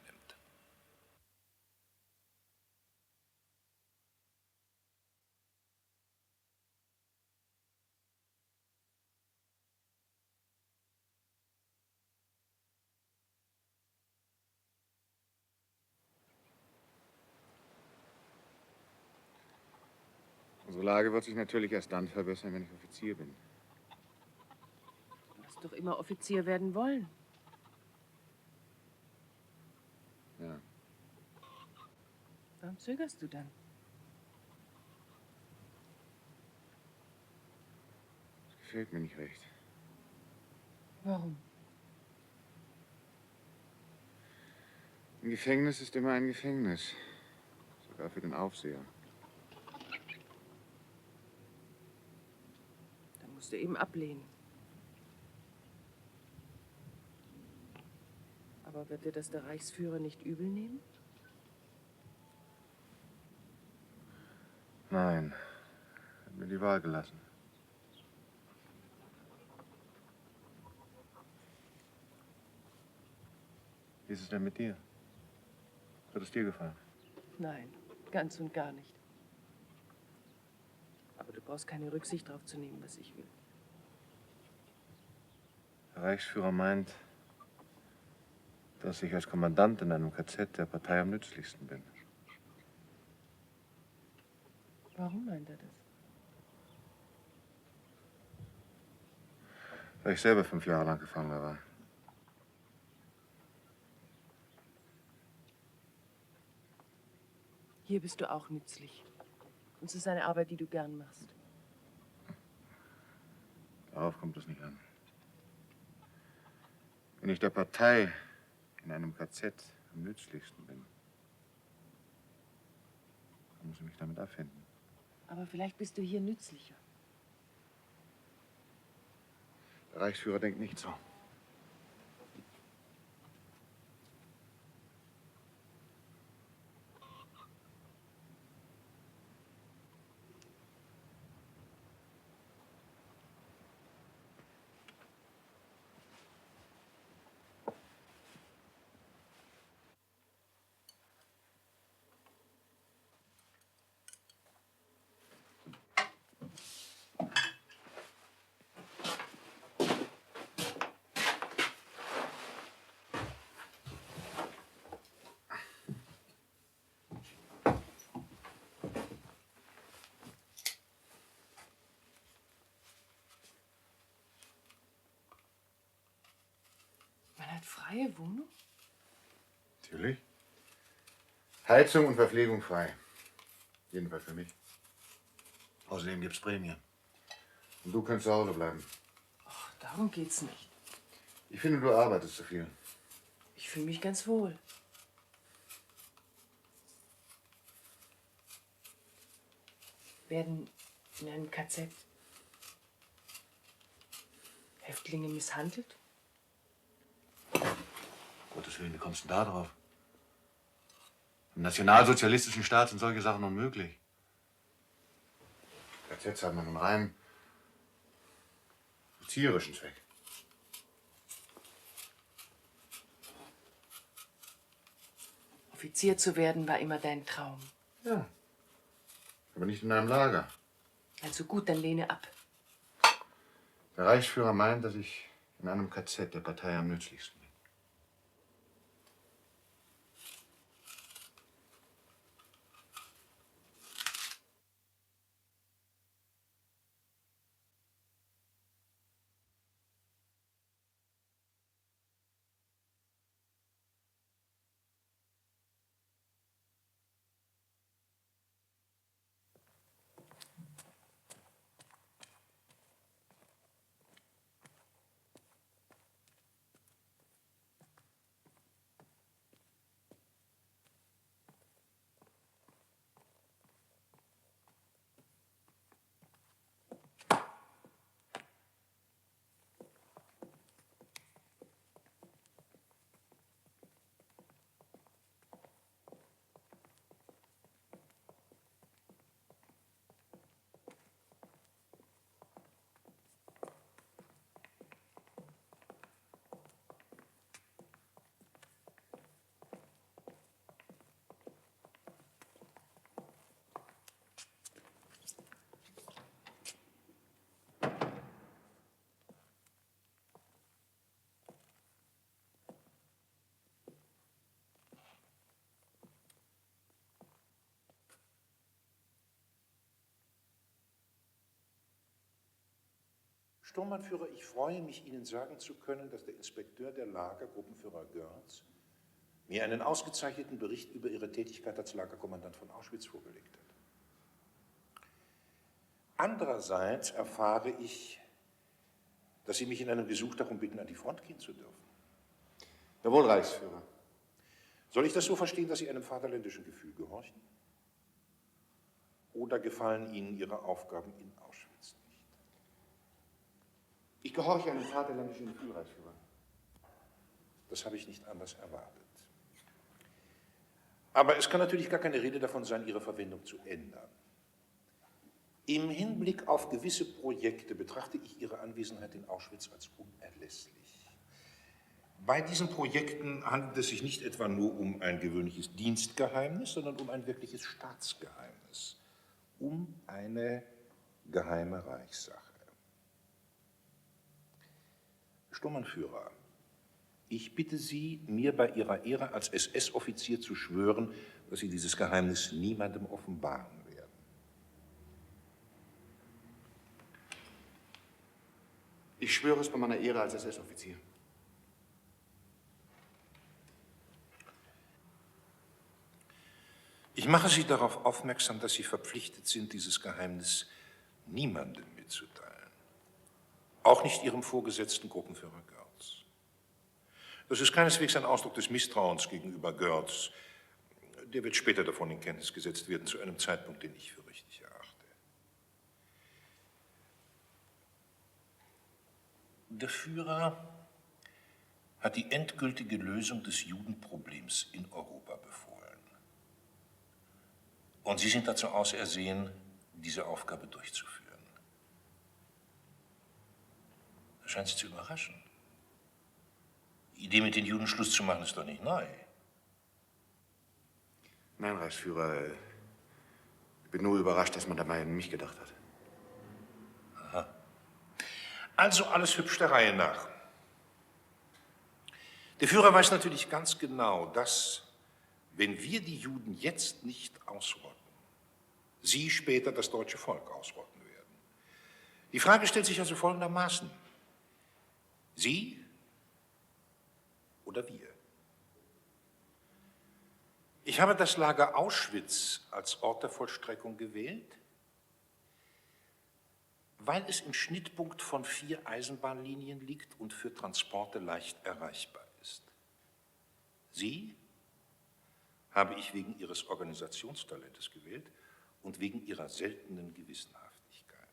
Unsere Lage wird sich natürlich erst dann verbessern, wenn ich Offizier bin. Du hast doch immer Offizier werden wollen. Ja. Warum zögerst du dann? Das gefällt mir nicht recht. Warum? Ein Gefängnis ist immer ein Gefängnis. Sogar für den Aufseher. Da musst du eben ablehnen. Aber wird dir das der Reichsführer nicht übel nehmen? Nein. Er hat mir die Wahl gelassen. Wie ist es denn mit dir? Hat es dir gefallen? Nein, ganz und gar nicht. Aber du brauchst keine Rücksicht darauf zu nehmen, was ich will. Der Reichsführer meint, dass ich als Kommandant in einem KZ der Partei am nützlichsten bin. Warum meint er das? Weil ich selber 5 Jahre lang Gefangener war. Hier bist du auch nützlich. Und es ist eine Arbeit, die du gern machst. Darauf kommt es nicht an. Wenn ich der Partei in einem KZ am nützlichsten bin, dann muss ich mich damit abfinden. Aber vielleicht bist du hier nützlicher. Der Reichsführer denkt nicht so. Man hat freie Wohnung? Natürlich. Heizung und Verpflegung frei. Jedenfalls für mich. Außerdem gibt's Prämie. Und du kannst zu Hause bleiben. Ach, darum geht's nicht. Ich finde, du arbeitest zu viel. Ich fühle mich ganz wohl. Werden in einem KZ Häftlinge misshandelt? Gottes Willen, wie kommst du denn da drauf? Im nationalsozialistischen Staat sind solche Sachen unmöglich. KZs haben einen rein erzieherischen Zweck. Offizier zu werden war immer dein Traum. Ja. Aber nicht in einem Lager. Also gut, dann lehne ab. Der Reichsführer meint, dass ich in einem KZ der Partei am nützlichsten bin. Sturmbannführer, ich freue mich, Ihnen sagen zu können, dass der Inspekteur der Lager, Gruppenführer Görz, mir einen ausgezeichneten Bericht über Ihre Tätigkeit als Lagerkommandant von Auschwitz vorgelegt hat. Andererseits erfahre ich, dass Sie mich in einem Gesuch darum bitten, an die Front gehen zu dürfen. Jawohl, Reichsführer. Soll ich das so verstehen, dass Sie einem vaterländischen Gefühl gehorchen? Oder gefallen Ihnen Ihre Aufgaben in Auschwitz nicht? Ich gehorche einem vaterländischen Gefühl, Reichsführer. Das habe ich nicht anders erwartet. Aber es kann natürlich gar keine Rede davon sein, Ihre Verwendung zu ändern. Im Hinblick auf gewisse Projekte betrachte ich Ihre Anwesenheit in Auschwitz als unerlässlich. Bei diesen Projekten handelt es sich nicht etwa nur um ein gewöhnliches Dienstgeheimnis, sondern um ein wirkliches Staatsgeheimnis, um eine geheime Reichssache. Sturmbannführer, ich bitte Sie, mir bei Ihrer Ehre als SS-Offizier zu schwören, dass Sie dieses Geheimnis niemandem offenbaren werden. Ich schwöre es bei meiner Ehre als SS-Offizier. Ich mache Sie darauf aufmerksam, dass Sie verpflichtet sind, dieses Geheimnis niemandem mitzuteilen. Auch nicht Ihrem vorgesetzten Gruppenführer Görz. Das ist keineswegs ein Ausdruck des Misstrauens gegenüber Görz. Der wird später davon in Kenntnis gesetzt werden, zu einem Zeitpunkt, den ich für richtig erachte. Der Führer hat die endgültige Lösung des Judenproblems in Europa befohlen. Und Sie sind dazu ausersehen, diese Aufgabe durchzuführen. Das scheint Sie zu überraschen. Die Idee, mit den Juden Schluss zu machen, ist doch nicht neu. Nein, Reichsführer, ich bin nur überrascht, dass man dabei an mich gedacht hat. Aha. Also alles hübsch der Reihe nach. Der Führer weiß natürlich ganz genau, dass, wenn wir die Juden jetzt nicht ausrotten, Sie später das deutsche Volk ausrotten werden. Die Frage stellt sich also folgendermaßen: Sie oder wir? Ich habe das Lager Auschwitz als Ort der Vollstreckung gewählt, weil es im Schnittpunkt von 4 Eisenbahnlinien liegt und für Transporte leicht erreichbar ist. Sie habe ich wegen Ihres Organisationstalentes gewählt und wegen Ihrer seltenen Gewissenhaftigkeit.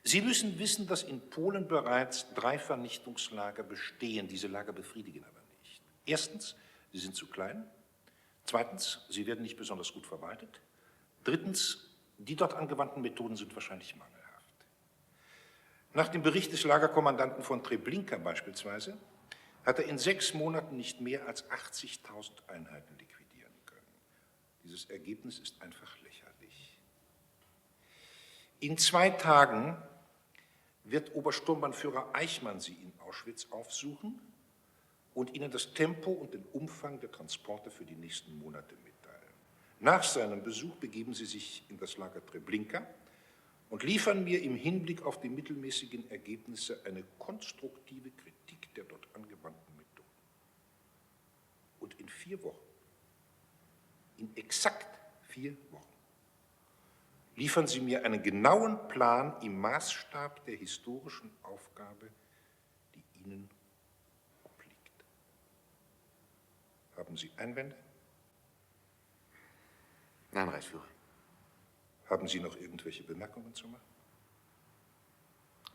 Sie müssen wissen, dass in Polen bereits 3 Vernichtungslager bestehen. Diese Lager befriedigen aber nicht. Erstens, sie sind zu klein. Zweitens, sie werden nicht besonders gut verwaltet. Drittens, die dort angewandten Methoden sind wahrscheinlich mangelhaft. Nach dem Bericht des Lagerkommandanten von Treblinka beispielsweise hat er in 6 Monaten nicht mehr als 80.000 Einheiten liquidieren können. Dieses Ergebnis ist einfach lächerlich. In 2 Tagen wird Obersturmbannführer Eichmann Sie in Auschwitz aufsuchen und Ihnen das Tempo und den Umfang der Transporte für die nächsten Monate mitteilen. Nach seinem Besuch begeben Sie sich in das Lager Treblinka und liefern mir im Hinblick auf die mittelmäßigen Ergebnisse eine konstruktive Kritik der dort angewandten Methoden. Und in 4 Wochen, in exakt 4 Wochen, liefern Sie mir einen genauen Plan im Maßstab der historischen Aufgabe, die Ihnen obliegt. Haben Sie Einwände? Nein, Reichsführer. Haben Sie noch irgendwelche Bemerkungen zu machen?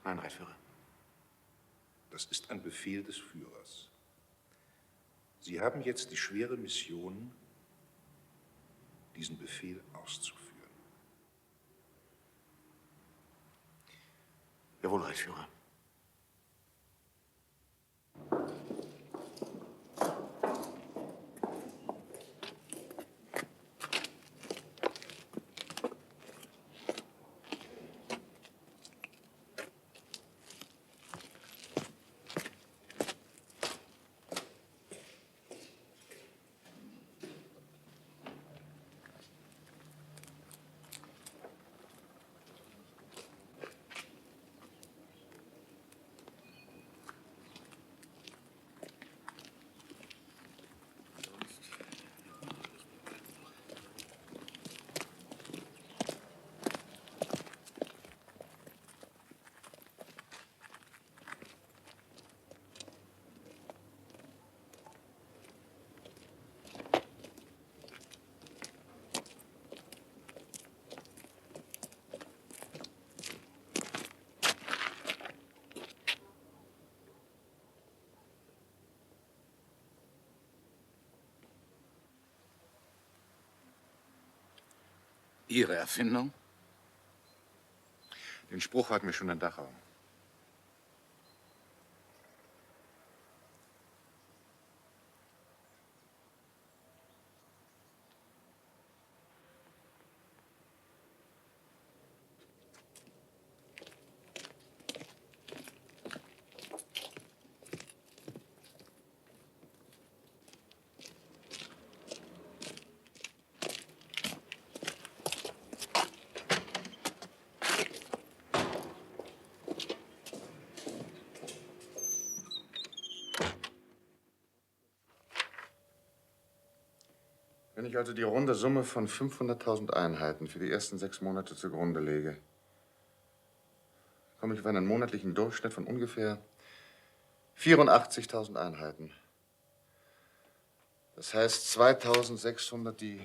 Nein, Reichsführer. Das ist ein Befehl des Führers. Sie haben jetzt die schwere Mission, diesen Befehl auszuführen. Jawohl, Reichsführer. Ihre Erfindung? Den Spruch hatten wir schon in Dachau. Wenn ich also die runde Summe von 500.000 Einheiten für die ersten 6 Monate zugrunde lege, komme ich auf einen monatlichen Durchschnitt von ungefähr 84.000 Einheiten. Das heißt 2.600,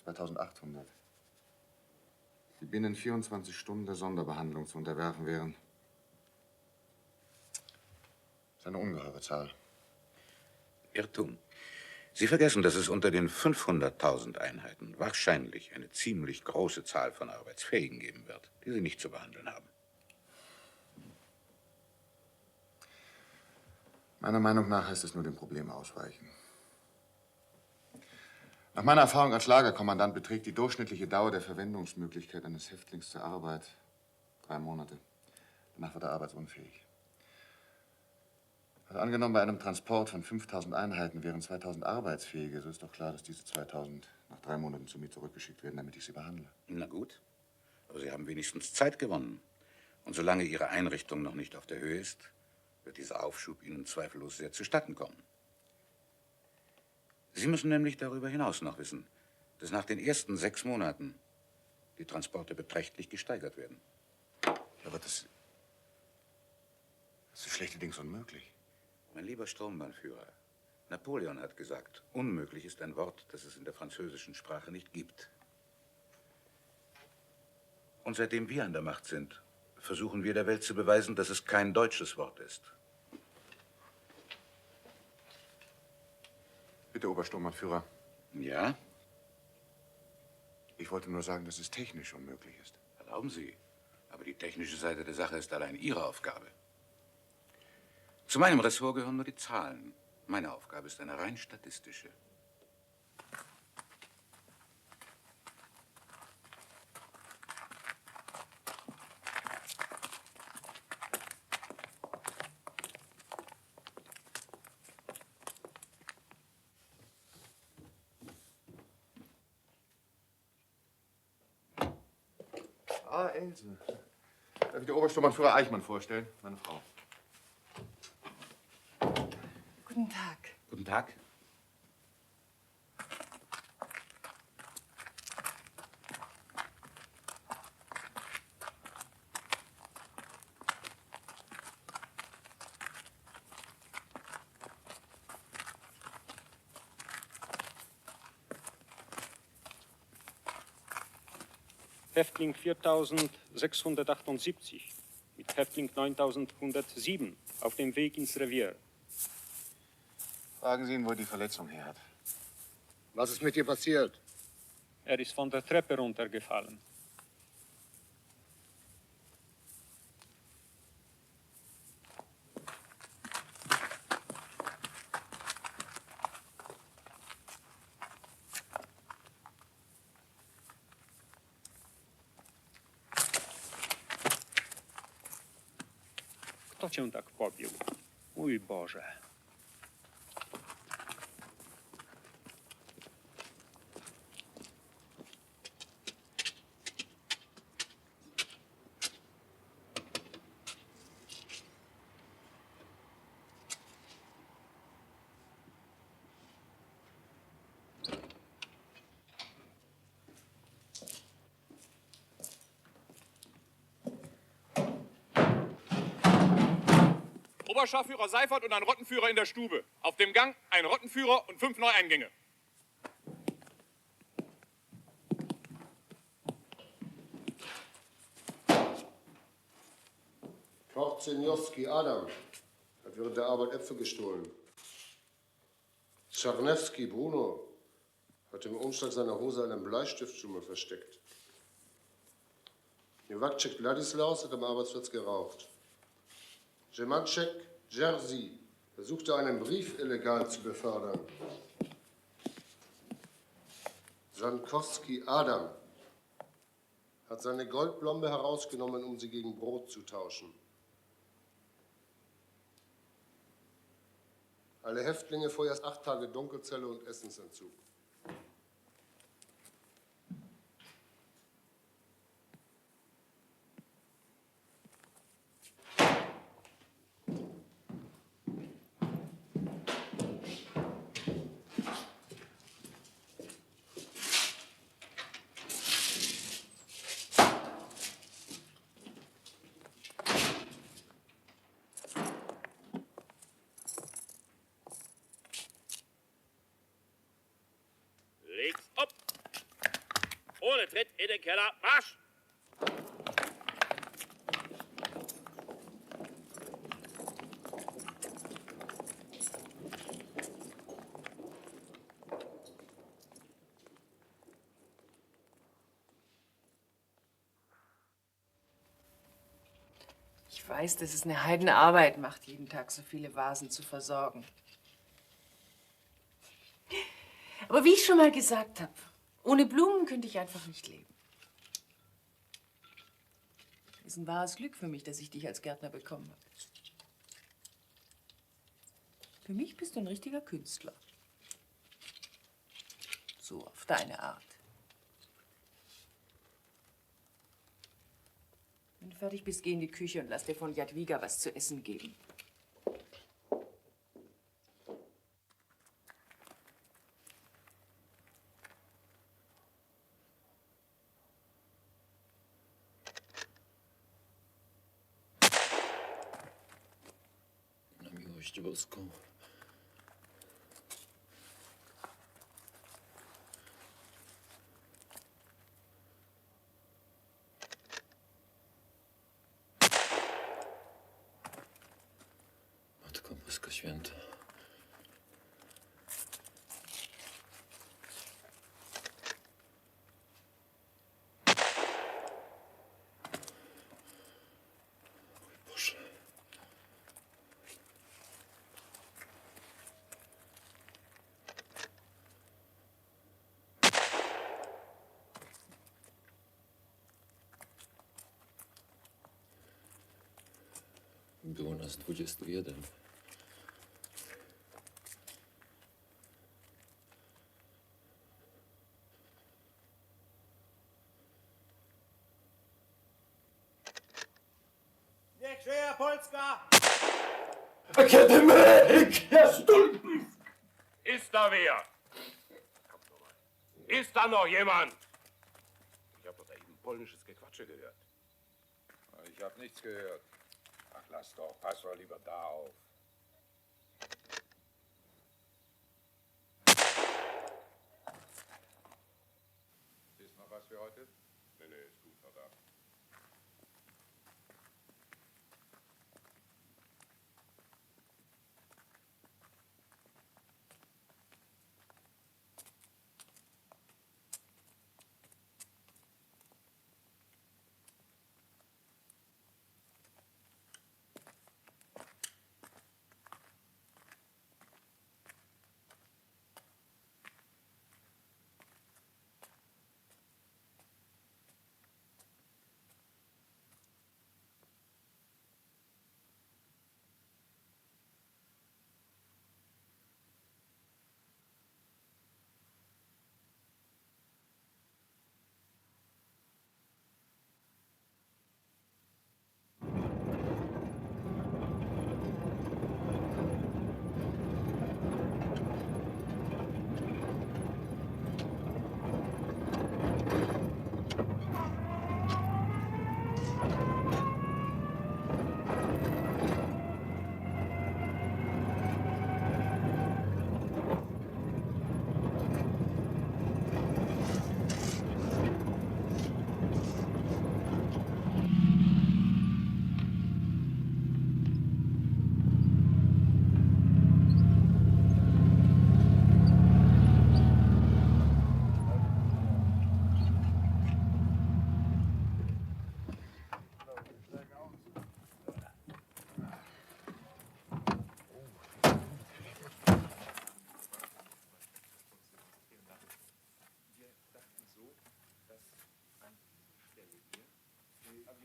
2.800, die binnen 24 Stunden der Sonderbehandlung zu unterwerfen wären. Das ist eine ungeheure Zahl. Irrtum. Sie vergessen, dass es unter den 500.000 Einheiten wahrscheinlich eine ziemlich große Zahl von Arbeitsfähigen geben wird, die Sie nicht zu behandeln haben. Meiner Meinung nach heißt es nur dem Problem ausweichen. Nach meiner Erfahrung als Lagerkommandant beträgt die durchschnittliche Dauer der Verwendungsmöglichkeit eines Häftlings zur Arbeit 3 Monate. Danach wird er arbeitsunfähig. Also angenommen, bei einem Transport von 5.000 Einheiten wären 2.000 Arbeitsfähige, so ist doch klar, dass diese 2.000 nach 3 Monaten zu mir zurückgeschickt werden, damit ich sie behandle. Na gut, aber Sie haben wenigstens Zeit gewonnen. Und solange Ihre Einrichtung noch nicht auf der Höhe ist, wird dieser Aufschub Ihnen zweifellos sehr zustatten kommen. Sie müssen nämlich darüber hinaus noch wissen, dass nach den ersten 6 Monaten die Transporte beträchtlich gesteigert werden. Aber das ist schlechterdings unmöglich. Mein lieber Sturmbannführer, Napoleon hat gesagt, unmöglich ist ein Wort, das es in der französischen Sprache nicht gibt. Und seitdem wir an der Macht sind, versuchen wir der Welt zu beweisen, dass es kein deutsches Wort ist. Bitte, Obersturmbannführer. Ja? Ich wollte nur sagen, dass es technisch unmöglich ist. Erlauben Sie, aber die technische Seite der Sache ist allein Ihre Aufgabe. Zu meinem Ressort gehören nur die Zahlen. Meine Aufgabe ist eine rein statistische. Ah, Else. Darf ich den Obersturmbannführer Eichmann vorstellen? Meine Frau. Guten Tag. Guten Tag. Häftling 4678 mit Häftling 9107 auf dem Weg ins Revier. Fragen Sie ihn, wo er die Verletzung her hat. Was ist mit dir passiert? Er ist von der Treppe runtergefallen. Kto cię tak pobił? Mój Boże. Oberscharführer Seifert und ein Rottenführer in der Stube. Auf dem Gang ein Rottenführer und 5 Neueingänge. Korzenjowski Adam hat während der Arbeit Äpfel gestohlen. Czarnewski Bruno hat im Umschlag seiner Hose einen Bleistiftstummel versteckt. Iwakczyk Ladislaus hat am Arbeitsplatz geraucht. Jemanczek Jerzy versuchte, einen Brief illegal zu befördern. Jankowski Adam hat seine Goldblombe herausgenommen, um sie gegen Brot zu tauschen. Alle Häftlinge vorerst 8 Tage Dunkelzelle und Essensentzug. Links ab. Ohne Tritt in den Keller. Marsch! Ich weiß, dass es eine Heidenarbeit macht, jeden Tag so viele Vasen zu versorgen. Aber wie ich schon mal gesagt habe, ohne Blumen könnte ich einfach nicht leben. Es ist ein wahres Glück für mich, dass ich dich als Gärtner bekommen habe. Für mich bist du ein richtiger Künstler. So auf deine Art. Wenn du fertig bist, geh in die Küche und lass dir von Jadwiga was zu essen geben. Bosko. Matko Boska Święta. Było nas 21. Niech żyje Polska! Akademik! Ja Stulpen! Ist da wer? Kommt noch mal. Ist da noch jemand? Ich hab doch da eben polnisches Gequatsche gehört. Ich habe nichts gehört. Ach, lass doch. Pass doch lieber da auf. Ist noch was für heute? Nee, ist gut, Vater.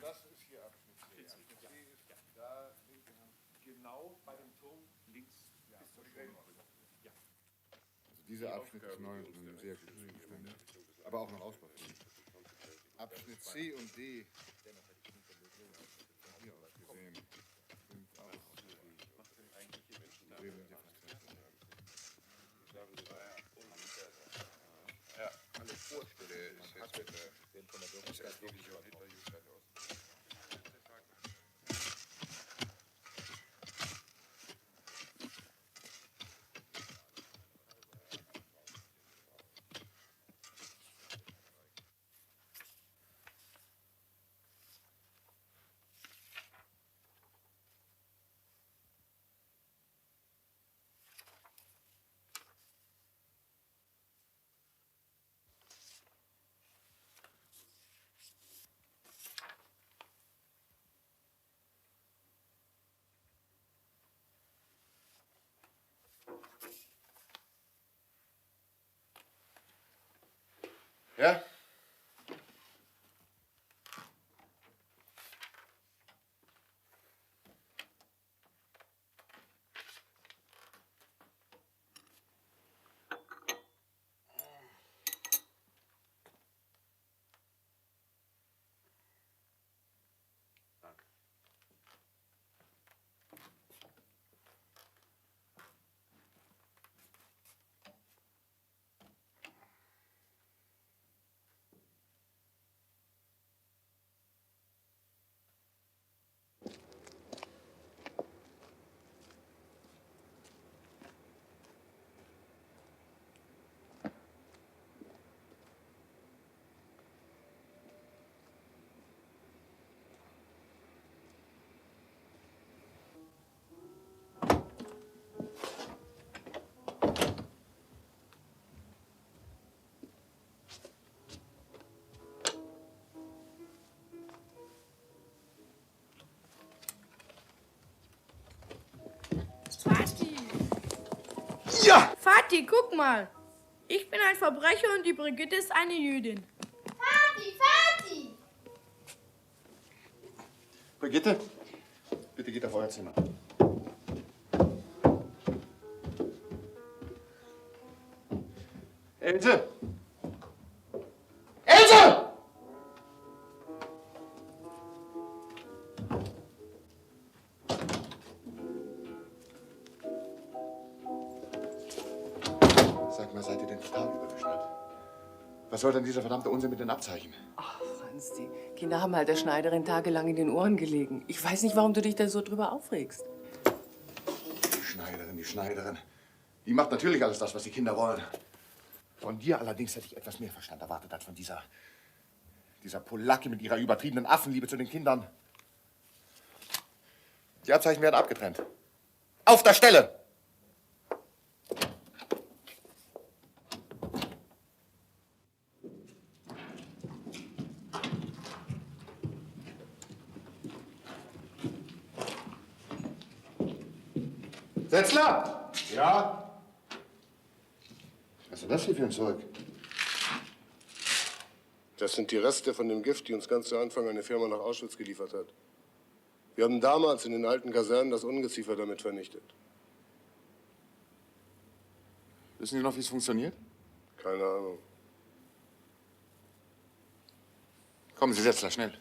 Das ist hier Abschnitt C. Abschnitt C ist da linke Hand. Genau bei dem Turm links bis zur Schule. Ja. Also dieser Abschnitt ist neu und in einem sehr guten Zustand. Aber auch noch ausbaufähig. Abschnitt C und D, von hier aus gesehen, sind auch Ja, alle Vorstelle ist jetzt den von der Bürgerdivision. Ja? Vati! Ja! Vati, guck mal. Ich bin ein Verbrecher und die Brigitte ist eine Jüdin. Vati, Vati! Brigitte, bitte geht auf euer Zimmer. Else! Else! Sag mal, seid ihr denn total übergeschnallt? Was soll denn dieser verdammte Unsinn mit den Abzeichen? Ach, Franz, die Kinder haben halt der Schneiderin tagelang in den Ohren gelegen. Ich weiß nicht, warum du dich da so drüber aufregst. Die Schneiderin. Die macht natürlich alles das, was die Kinder wollen. Von dir allerdings hätte ich etwas mehr Verstand erwartet als von dieser Polacke mit ihrer übertriebenen Affenliebe zu den Kindern. Die Abzeichen werden abgetrennt. Auf der Stelle! Setzler! Ja? Was ist denn das hier für ein Zeug? Das sind die Reste von dem Gift, die uns ganz zu Anfang eine Firma nach Auschwitz geliefert hat. Wir haben damals in den alten Kasernen das Ungeziefer damit vernichtet. Wissen Sie noch, wie es funktioniert? Keine Ahnung. Kommen Sie, Setzler, schnell.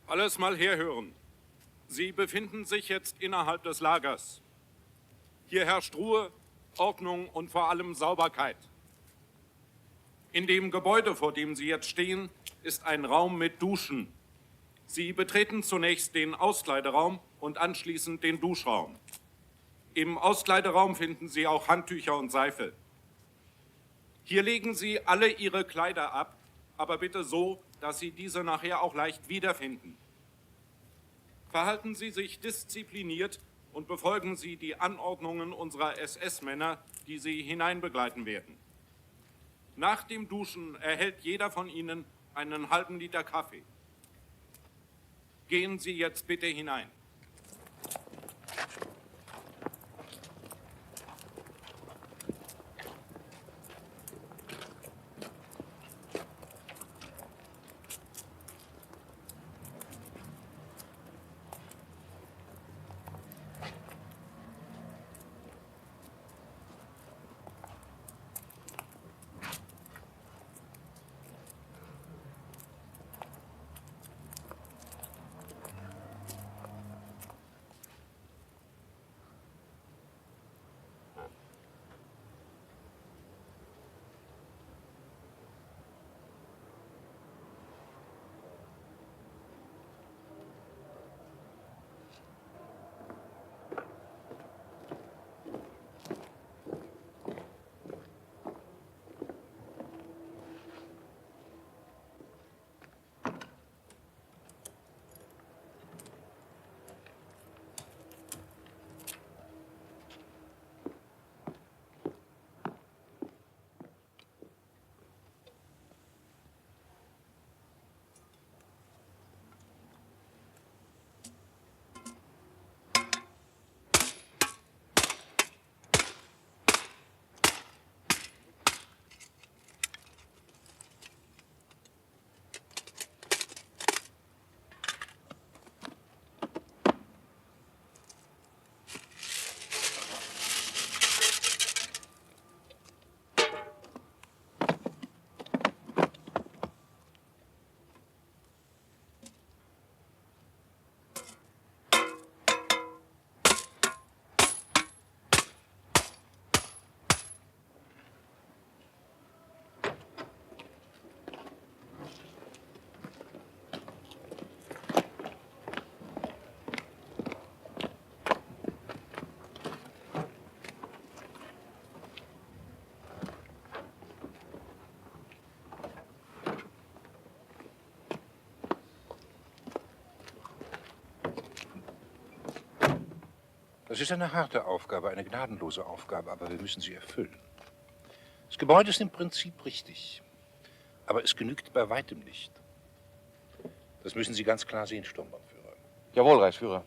Alles mal herhören. Sie befinden sich jetzt innerhalb des Lagers. Hier herrscht Ruhe, Ordnung und vor allem Sauberkeit. In dem Gebäude, vor dem Sie jetzt stehen, ist ein Raum mit Duschen. Sie betreten zunächst den Auskleideraum und anschließend den Duschraum. Im Auskleideraum finden Sie auch Handtücher und Seife. Hier legen Sie alle Ihre Kleider ab, aber bitte so, dass Sie diese nachher auch leicht wiederfinden. Verhalten Sie sich diszipliniert und befolgen Sie die Anordnungen unserer SS-Männer, die Sie hineinbegleiten werden. Nach dem Duschen erhält jeder von Ihnen einen halben Liter Kaffee. Gehen Sie jetzt bitte hinein. Das ist eine harte Aufgabe, eine gnadenlose Aufgabe, aber wir müssen sie erfüllen. Das Gebäude ist im Prinzip richtig, aber es genügt bei weitem nicht. Das müssen Sie ganz klar sehen, Sturmbannführer. Jawohl, Reichsführer.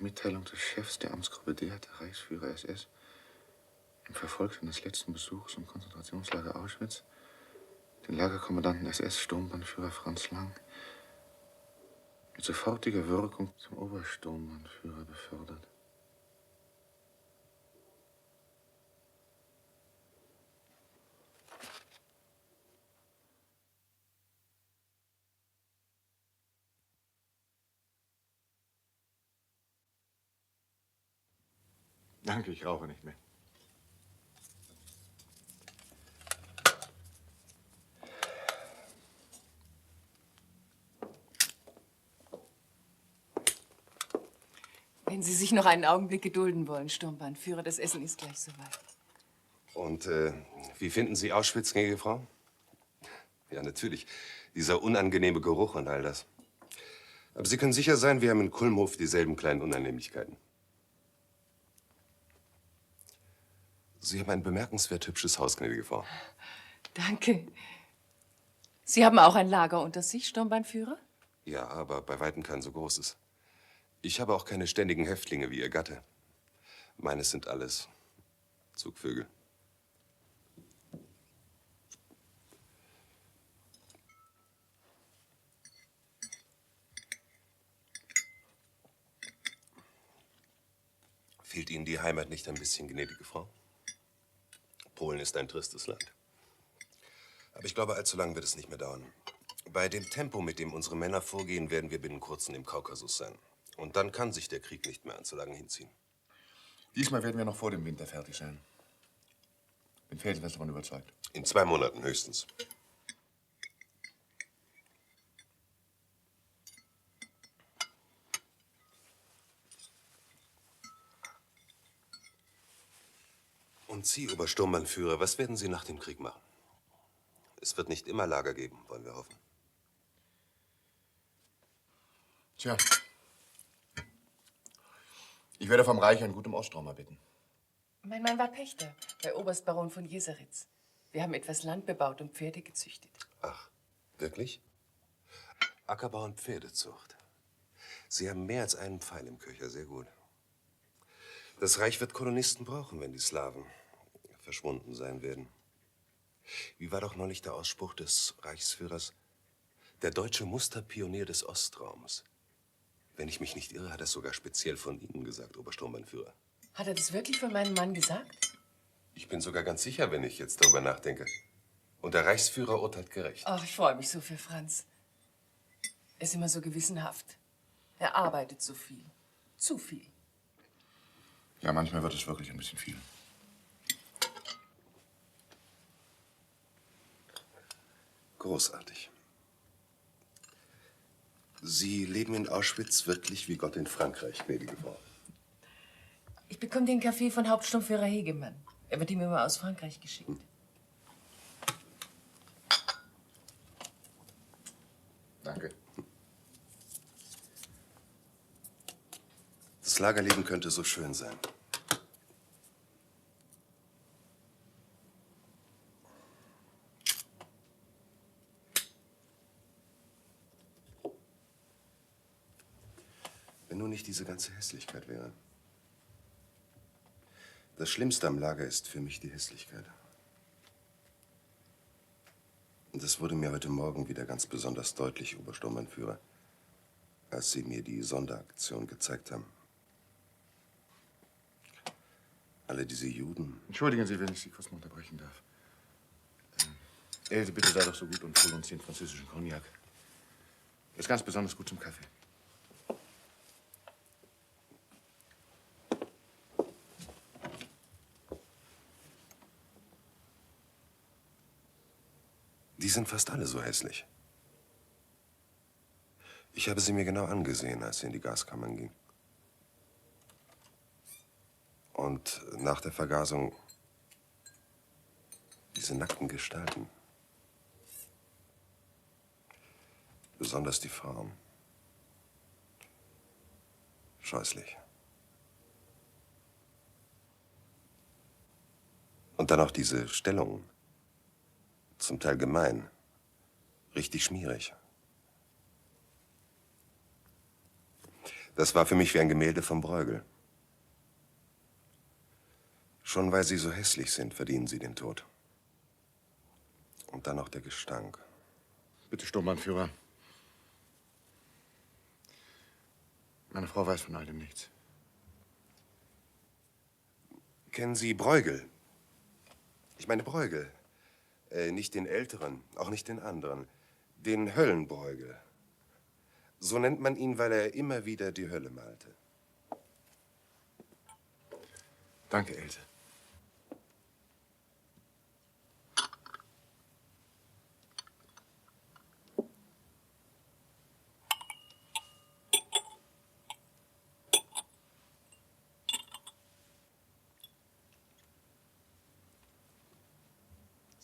Mitteilung des Chefs der Amtsgruppe D hat der Reichsführer SS im Verfolg seines letzten Besuchs im Konzentrationslager Auschwitz den Lagerkommandanten SS Sturmbannführer Franz Lang mit sofortiger Wirkung zum Obersturmbannführer befördert. Danke, ich rauche nicht mehr. Wenn Sie sich noch einen Augenblick gedulden wollen, Sturmbannführer, das Essen ist gleich soweit. Und wie finden Sie Auschwitz, gnädige Frau? Ja, natürlich. Dieser unangenehme Geruch und all das. Aber Sie können sicher sein, wir haben in Kulmhof dieselben kleinen Unannehmlichkeiten. Sie haben ein bemerkenswert hübsches Haus, gnädige Frau. Danke. Sie haben auch ein Lager unter sich, Sturmbannführer? Ja, aber bei weitem kein so großes. Ich habe auch keine ständigen Häftlinge wie Ihr Gatte. Meines sind alles Zugvögel. Fehlt Ihnen die Heimat nicht ein bisschen, gnädige Frau? Polen ist ein tristes Land. Aber ich glaube, allzu lang wird es nicht mehr dauern. Bei dem Tempo, mit dem unsere Männer vorgehen, werden wir binnen kurzem im Kaukasus sein. Und dann kann sich der Krieg nicht mehr allzu lange hinziehen. Diesmal werden wir noch vor dem Winter fertig sein. Bin felsenfest davon überzeugt. In 2 Monaten höchstens. Und Sie, Obersturmbannführer, was werden Sie nach dem Krieg machen? Es wird nicht immer Lager geben, wollen wir hoffen. Tja. Ich werde vom Reich einen guten Ostraum erbitten. Mein Mann war Pächter bei Oberstbaron von Jeseritz. Wir haben etwas Land bebaut und Pferde gezüchtet. Ach, wirklich? Ackerbau und Pferdezucht. Sie haben mehr als einen Pfeil im Köcher, sehr gut. Das Reich wird Kolonisten brauchen, wenn die Slawen verschwunden sein werden. Wie war doch neulich der Ausspruch des Reichsführers? Der deutsche Musterpionier des Ostraums. Wenn ich mich nicht irre, hat er es sogar speziell von Ihnen gesagt, Obersturmbannführer. Hat er das wirklich von meinem Mann gesagt? Ich bin sogar ganz sicher, wenn ich jetzt darüber nachdenke. Und der Reichsführer urteilt gerecht. Ach, ich freue mich so für Franz. Er ist immer so gewissenhaft. Er arbeitet so viel. Zu viel. Ja, manchmal wird es wirklich ein bisschen viel. Großartig. Sie leben in Auschwitz wirklich wie Gott in Frankreich, gnädige Frau. Ich bekomme den Kaffee von Hauptsturmführer Hegemann. Er wird ihm immer aus Frankreich geschickt. Danke. Das Lagerleben könnte so schön sein. Wenn nur nicht diese ganze Hässlichkeit wäre. Das Schlimmste am Lager ist für mich die Hässlichkeit. Und das wurde mir heute Morgen wieder ganz besonders deutlich, Obersturmbannführer, als Sie mir die Sonderaktion gezeigt haben. Alle diese Juden. Entschuldigen Sie, wenn ich Sie kurz mal unterbrechen darf. Else, bitte sei doch so gut und hol uns den französischen Cognac. Ist ganz besonders gut zum Kaffee. Die sind fast alle so hässlich. Ich habe sie mir genau angesehen, als sie in die Gaskammern ging. Und nach der Vergasung diese nackten Gestalten. Besonders die Frauen. Scheußlich. Und dann auch diese Stellungen. Zum Teil gemein. Richtig schmierig. Das war für mich wie ein Gemälde vom Bruegel. Schon weil sie so hässlich sind, verdienen sie den Tod. Und dann noch der Gestank. Bitte, Sturmbannführer. Meine Frau weiß von all dem nichts. Kennen Sie Bruegel? Ich meine Bruegel. Nicht den Älteren, auch nicht den anderen. Den Höllenbruegel. So nennt man ihn, weil er immer wieder die Hölle malte. Danke, Else.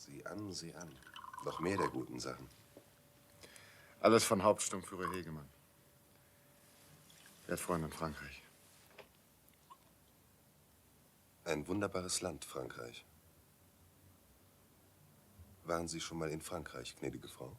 Sieh an, sieh an. Noch mehr der guten Sachen. Alles von Hauptsturmführer Hegemann. Er hat Freunde in Frankreich. Ein wunderbares Land, Frankreich. Waren Sie schon mal in Frankreich, gnädige Frau?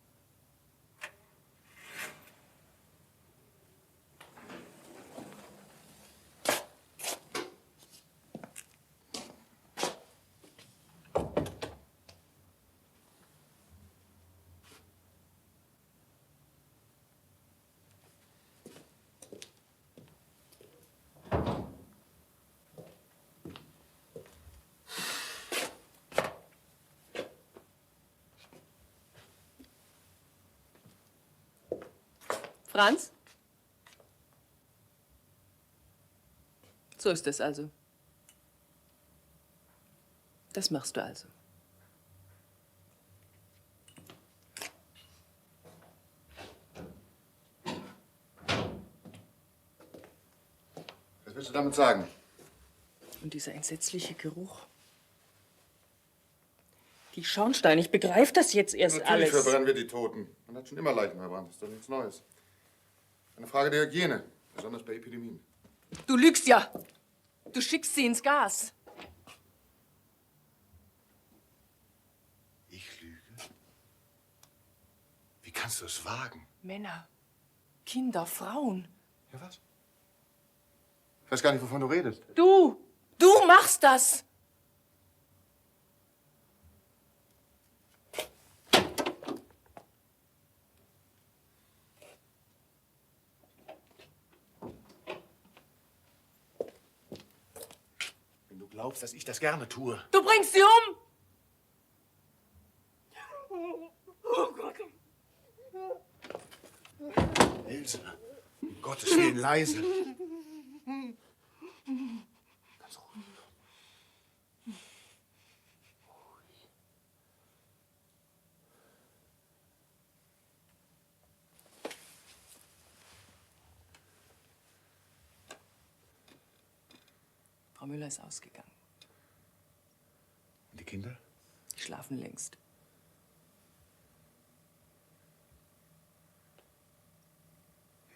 Franz? So ist es also. Das machst du also. Was willst du damit sagen? Und dieser entsetzliche Geruch. Die Schornsteine, ich begreife das jetzt erst Natürlich alles. verbrennen wir die Toten. Man hat schon immer Leichen verbrannt. Das ist doch nichts Neues. Eine Frage der Hygiene, besonders bei Epidemien. Du lügst ja. Du schickst sie ins Gas. Ich lüge? Wie kannst du es wagen? Männer, Kinder, Frauen. Ja, was? Ich weiß gar nicht, wovon du redest. Du machst das. Wenn du glaubst, dass ich das gerne tue. Du bringst sie um. Oh Gott. Ilse, um Gottes Willen leise. Ganz ruhig. Frau Müller ist ausgegangen. Und die Kinder? Die schlafen längst.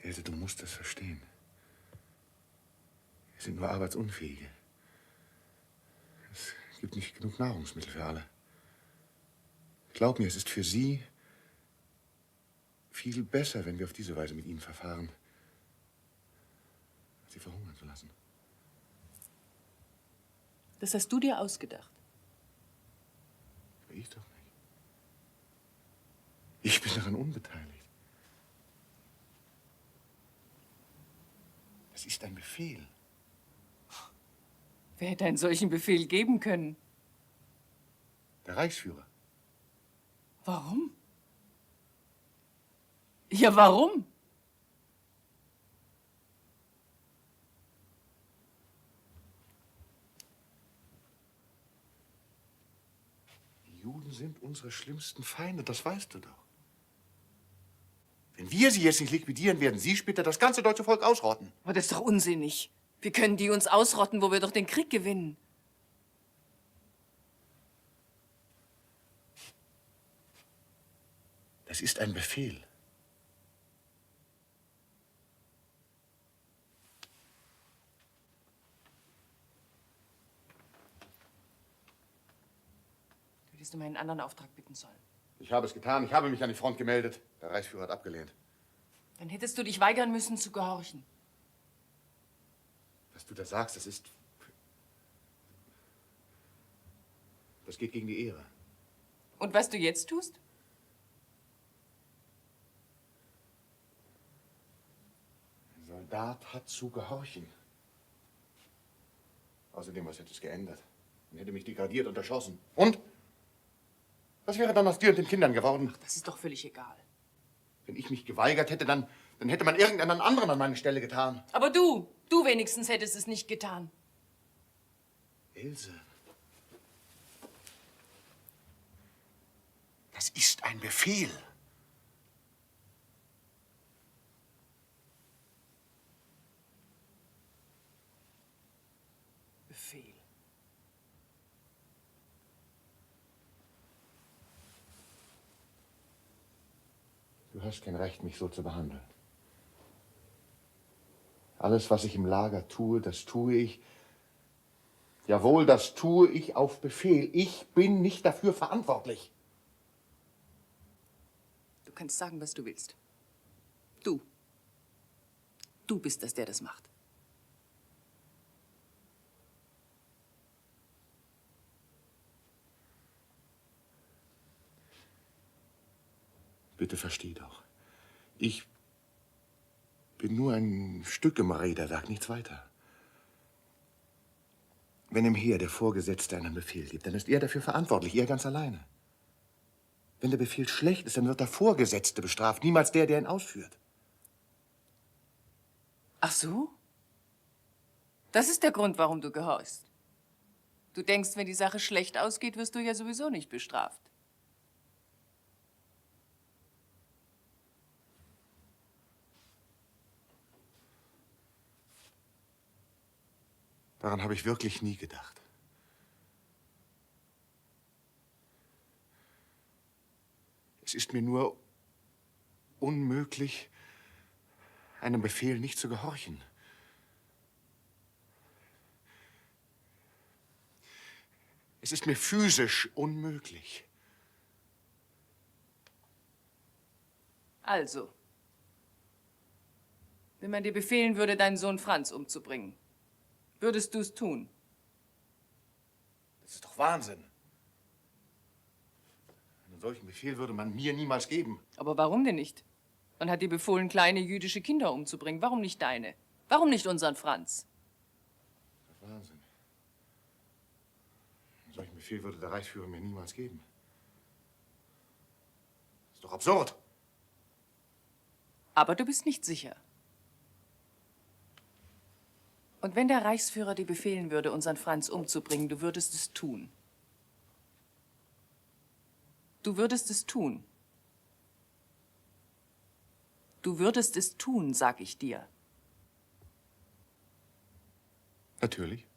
Ilse, du musst das verstehen. Wir sind nur Arbeitsunfähige. Es gibt nicht genug Nahrungsmittel für alle. Glaub mir, es ist für Sie viel besser, wenn wir auf diese Weise mit Ihnen verfahren, als Sie verhungern zu lassen. Das hast du dir ausgedacht. Aber ich doch nicht. Ich bin daran unbeteiligt. Das ist ein Befehl. Wer hätte einen solchen Befehl geben können? Der Reichsführer. Warum? Ja, warum? Die Juden sind unsere schlimmsten Feinde, das weißt du doch. Wenn wir sie jetzt nicht liquidieren, werden sie später das ganze deutsche Volk ausrotten. Aber das ist doch unsinnig. Wie können die uns ausrotten, wo wir doch den Krieg gewinnen? Das ist ein Befehl. Du hättest um einen anderen Auftrag bitten sollen. Ich habe es getan. Ich habe mich an die Front gemeldet. Der Reichsführer hat abgelehnt. Dann hättest du dich weigern müssen, zu gehorchen. Was du da sagst, das ist... Das geht gegen die Ehre. Und was du jetzt tust? Ein Soldat hat zu gehorchen. Außerdem, was hätte es geändert? Man hätte mich degradiert und erschossen. Und? Was wäre dann aus dir und den Kindern geworden? Ach, das ist doch völlig egal. Wenn ich mich geweigert hätte, dann hätte man irgendeinen anderen an meine Stelle getan. Aber du wenigstens hättest es nicht getan. Ilse. Das ist ein Befehl. Befehl. hast kein Recht, mich so zu behandeln. Alles, was ich im Lager tue, das tue ich. Jawohl, das tue ich auf Befehl. Ich bin nicht dafür verantwortlich. Du kannst sagen, was du willst. Du. Du bist es, der das macht. Bitte versteh doch. Ich bin nur ein Stück im Räderwerk, nichts weiter. Wenn im Heer der Vorgesetzte einen Befehl gibt, dann ist er dafür verantwortlich, er ganz alleine. Wenn der Befehl schlecht ist, dann wird der Vorgesetzte bestraft, niemals der, der ihn ausführt. Ach so? Das ist der Grund, warum du gehorchst. Du denkst, wenn die Sache schlecht ausgeht, wirst du ja sowieso nicht bestraft. Daran habe ich wirklich nie gedacht. Es ist mir nur unmöglich, einem Befehl nicht zu gehorchen. Es ist mir physisch unmöglich. Also, wenn man dir befehlen würde, deinen Sohn Franz umzubringen, würdest du es tun? Das ist doch Wahnsinn. Einen solchen Befehl würde man mir niemals geben. Aber warum denn nicht? Man hat dir befohlen, kleine jüdische Kinder umzubringen. Warum nicht deine? Warum nicht unseren Franz? Das ist Wahnsinn. Einen solchen Befehl würde der Reichsführer mir niemals geben. Das ist doch absurd. Aber du bist nicht sicher. Und wenn der Reichsführer dir befehlen würde, unseren Franz umzubringen, du würdest es tun. Du würdest es tun. Du würdest es tun, sag ich dir. Natürlich.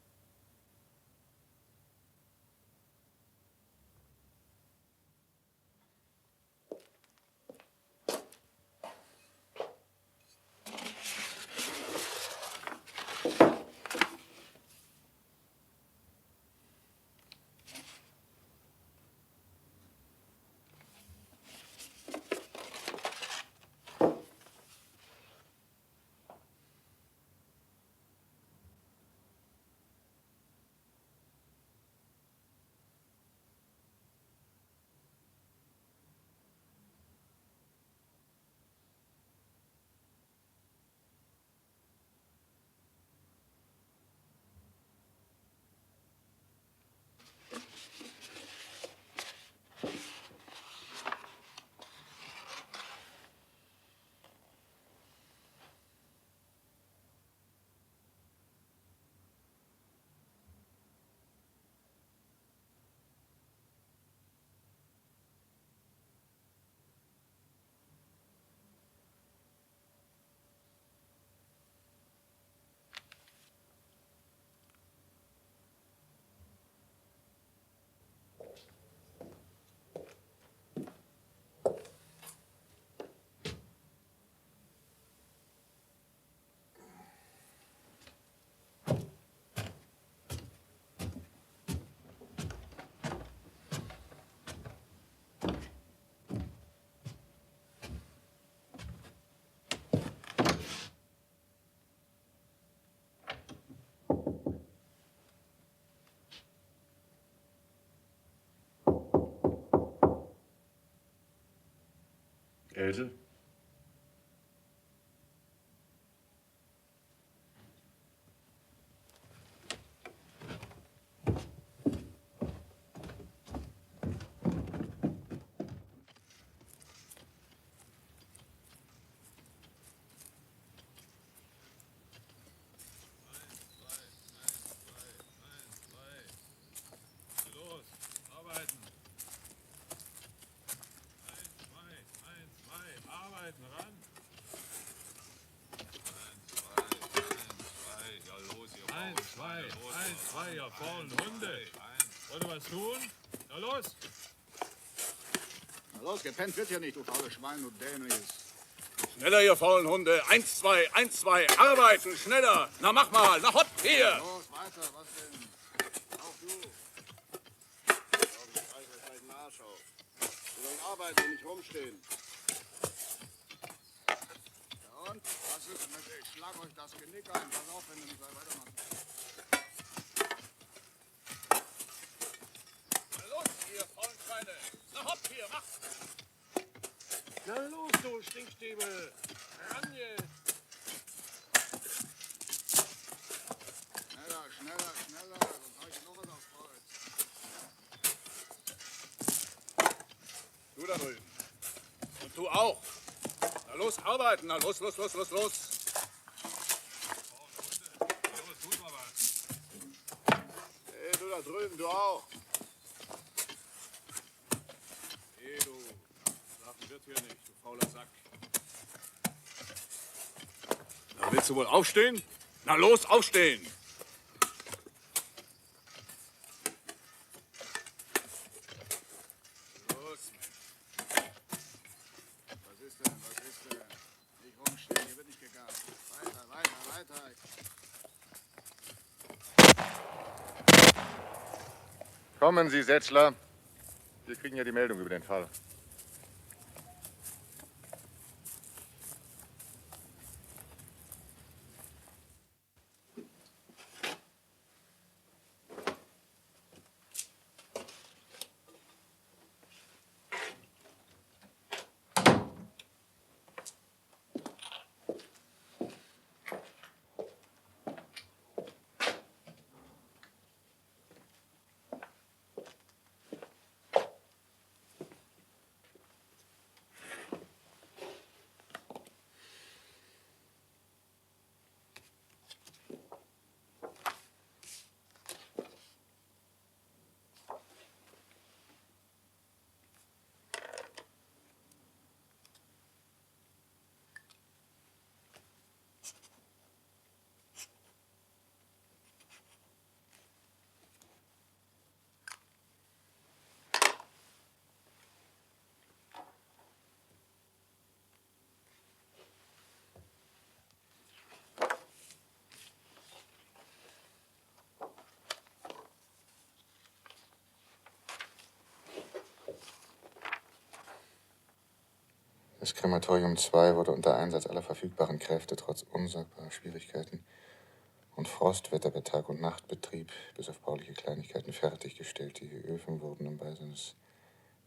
Else? Los, arbeiten. Arbeiten, ran. 1, 2, ja los, ihr 1, 2, ja vorn, Hunde. Wollt ihr was tun? Na los. Los, gepennt wird hier nicht, du faule Schwein, du Dämliches. Schneller, ihr faulen Hunde. 1, 2, 1, 2. Arbeiten, schneller. Na, mach mal. Na, hopp, hier. Los, weiter, was denn? Auch du. Ich reiche gleich einen Arsch auf. Wir sollen arbeiten und nicht rumstehen. Ja und? Was ist mit? Ich schlag euch das Genick ein. Pass auf, wenn du nicht weitermachst. Na los, ihr faulen Schweine. Na, hopp, hier, mach. Na los, du Stinkstiebel. Ran jetzt. Schneller, schneller, schneller. Sonst hau ich noch was aufs Kreuz. Du da drüben. Und du auch. Na los, arbeiten. Na los, los, los, los, los. Hey, du da drüben, du auch. Hey, du. Schlafen wird hier nicht, du fauler Sack. Na, willst du wohl aufstehen? Na los, aufstehen. Los, Mensch. Was ist denn? Was ist denn? Nicht rumstehen, hier wird nicht gegast. Weiter, weiter, weiter. Kommen Sie, Setzler. Wir kriegen ja die Meldung über den Fall. Das Krematorium II wurde unter Einsatz aller verfügbaren Kräfte trotz unsagbarer Schwierigkeiten und Frostwetter bei Tag- und Nachtbetrieb bis auf bauliche Kleinigkeiten fertiggestellt. Die Öfen wurden im Beisein des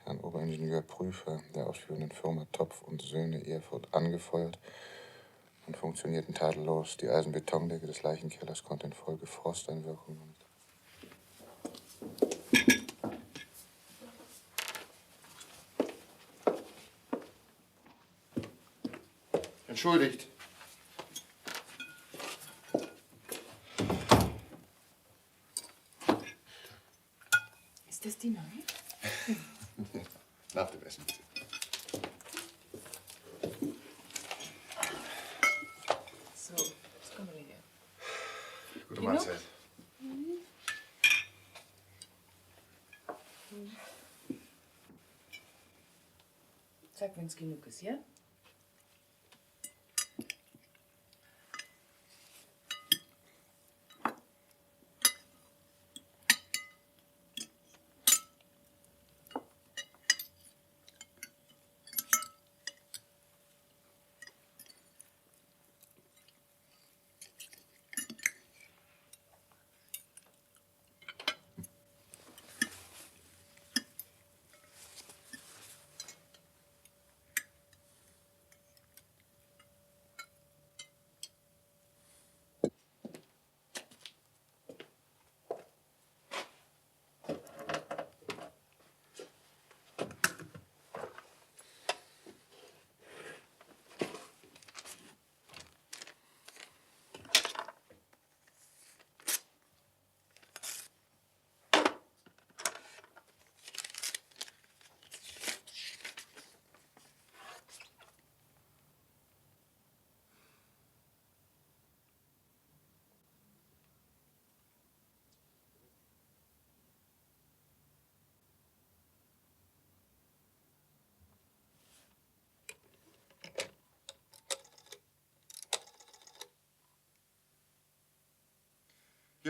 Herrn Oberingenieur Prüfer der ausführenden Firma Topf und Söhne Erfurt angefeuert und funktionierten tadellos. Die Eisenbetondecke des Leichenkellers konnte infolge Frosteinwirkungen Entschuldigt. Ist das die neue? Nach dem Essen, bitte. So, jetzt kommen wir her. Gute Mahlzeit. Sag, wenn es genug ist, ja?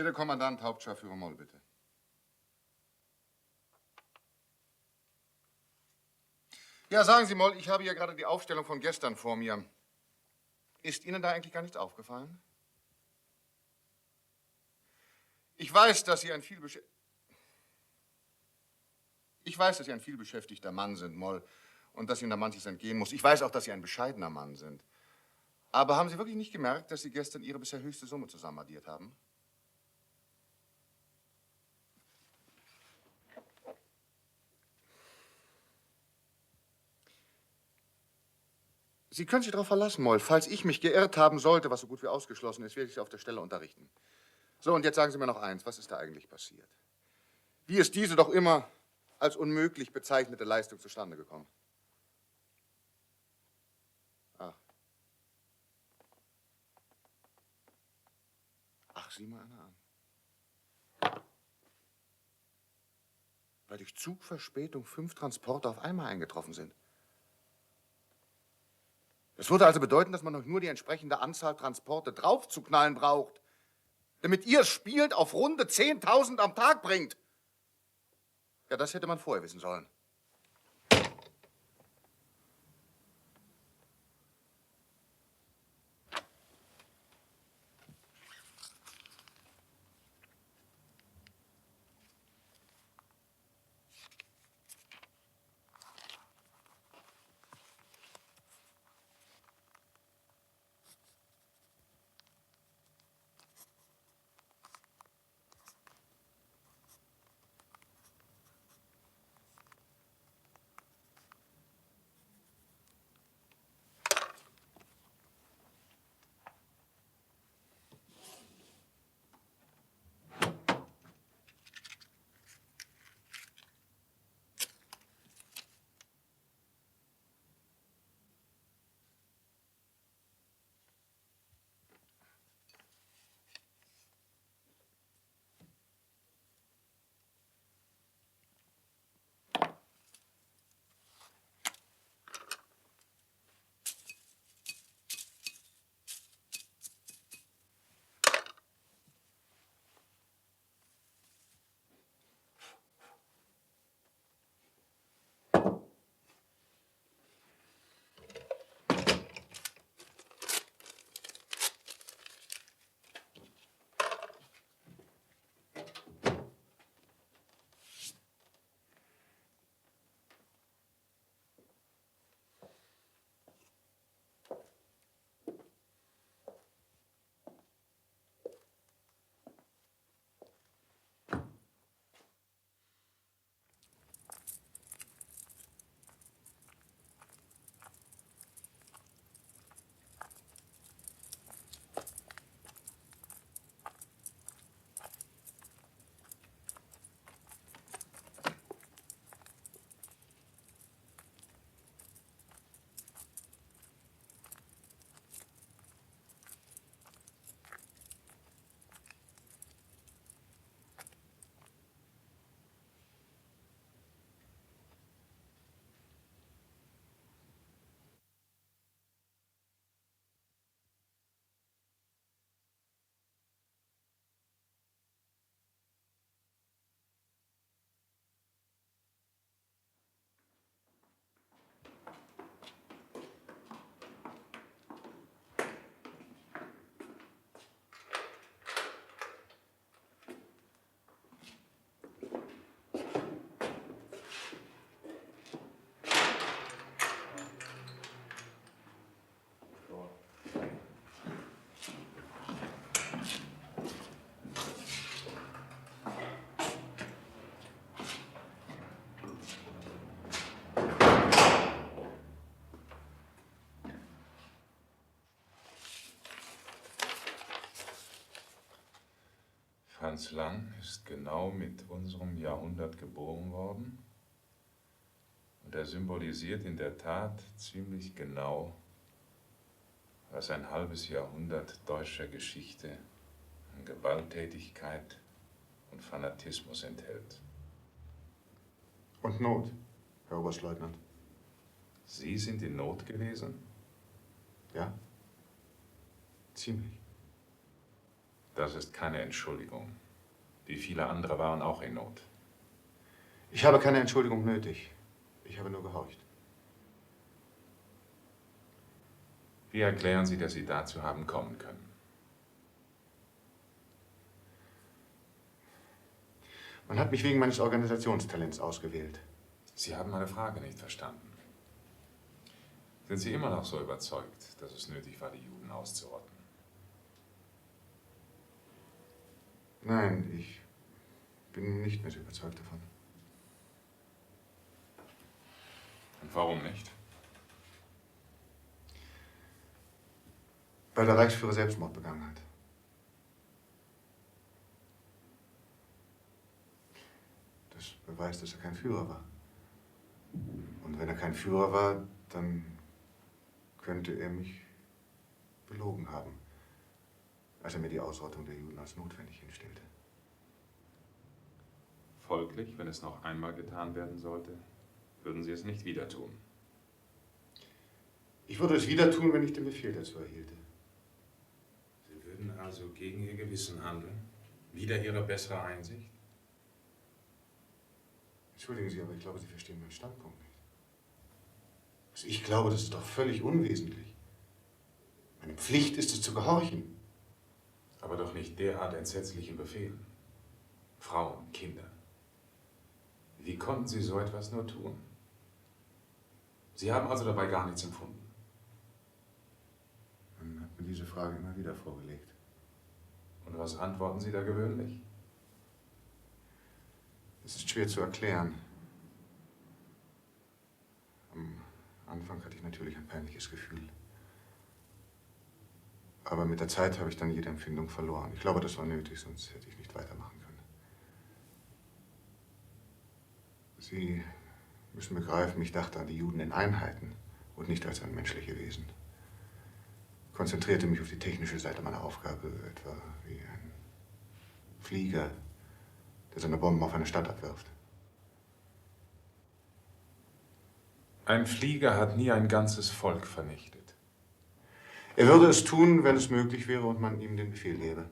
Hier der Kommandant, Hauptscharführer Moll, bitte. Ja, sagen Sie, Moll, ich habe ja gerade die Aufstellung von gestern vor mir. Ist Ihnen da eigentlich gar nichts aufgefallen? Ich weiß, dass Sie ein vielbeschäftigter Mann sind, Moll, und dass Ihnen da manches entgehen muss. Ich weiß auch, dass Sie ein bescheidener Mann sind. Aber haben Sie wirklich nicht gemerkt, dass Sie gestern Ihre bisher höchste Summe zusammenaddiert haben? Sie können sich darauf verlassen, Moll. Falls ich mich geirrt haben sollte, was so gut wie ausgeschlossen ist, werde ich Sie auf der Stelle unterrichten. So, und jetzt sagen Sie mir noch eins. Was ist da eigentlich passiert? Wie ist diese doch immer als unmöglich bezeichnete Leistung zustande gekommen? Ach, sieh mal einer an. Weil durch Zugverspätung 5 Transporte auf einmal eingetroffen sind. Das würde also bedeuten, dass man noch nur die entsprechende Anzahl Transporte draufzuknallen braucht, damit ihr spielend auf Runde 10.000 am Tag bringt. Ja, das hätte man vorher wissen sollen. Franz Lang ist genau mit unserem Jahrhundert geboren worden und er symbolisiert in der Tat ziemlich genau, was ein halbes Jahrhundert deutscher Geschichte an Gewalttätigkeit und Fanatismus enthält. Und Not, Herr Oberstleutnant. Sie sind in Not gewesen? Ja, ziemlich. Das ist keine Entschuldigung. Wie viele andere waren auch in Not. Ich habe keine Entschuldigung nötig. Ich habe nur gehorcht. Wie erklären Sie, dass Sie dazu haben kommen können? Man hat mich wegen meines Organisationstalents ausgewählt. Sie haben meine Frage nicht verstanden. Sind Sie immer noch so überzeugt, dass es nötig war, die Juden auszurotten? Nein, ich bin nicht mehr so überzeugt davon. Und warum nicht? Weil der Reichsführer Selbstmord begangen hat. Das beweist, dass er kein Führer war. Und wenn er kein Führer war, dann könnte er mich belogen haben, als er mir die Ausrottung der Juden als notwendig hinstellte. Folglich, wenn es noch einmal getan werden sollte, würden Sie es nicht wieder tun. Ich würde es wieder tun, wenn ich den Befehl dazu erhielte. Sie würden also gegen Ihr Gewissen handeln? Wider Ihre bessere Einsicht? Entschuldigen Sie, aber ich glaube, Sie verstehen meinen Standpunkt nicht. Also ich glaube, das ist doch völlig unwesentlich. Meine Pflicht ist es, zu gehorchen. Aber doch nicht derart entsetzlichen Befehlen. Frauen, Kinder. Wie konnten Sie so etwas nur tun? Sie haben also dabei gar nichts empfunden. Man hat mir diese Frage immer wieder vorgelegt. Und was antworten Sie da gewöhnlich? Es ist schwer zu erklären. Am Anfang hatte ich natürlich ein peinliches Gefühl. Aber mit der Zeit habe ich dann jede Empfindung verloren. Ich glaube, das war nötig, sonst hätte ich nicht weitermachen können. Sie müssen begreifen, ich dachte an die Juden in Einheiten und nicht als an menschliche Wesen. Ich konzentrierte mich auf die technische Seite meiner Aufgabe, etwa wie ein Flieger, der seine Bomben auf eine Stadt abwirft. Ein Flieger hat nie ein ganzes Volk vernichtet. Er würde es tun, wenn es möglich wäre und man ihm den Befehl gäbe.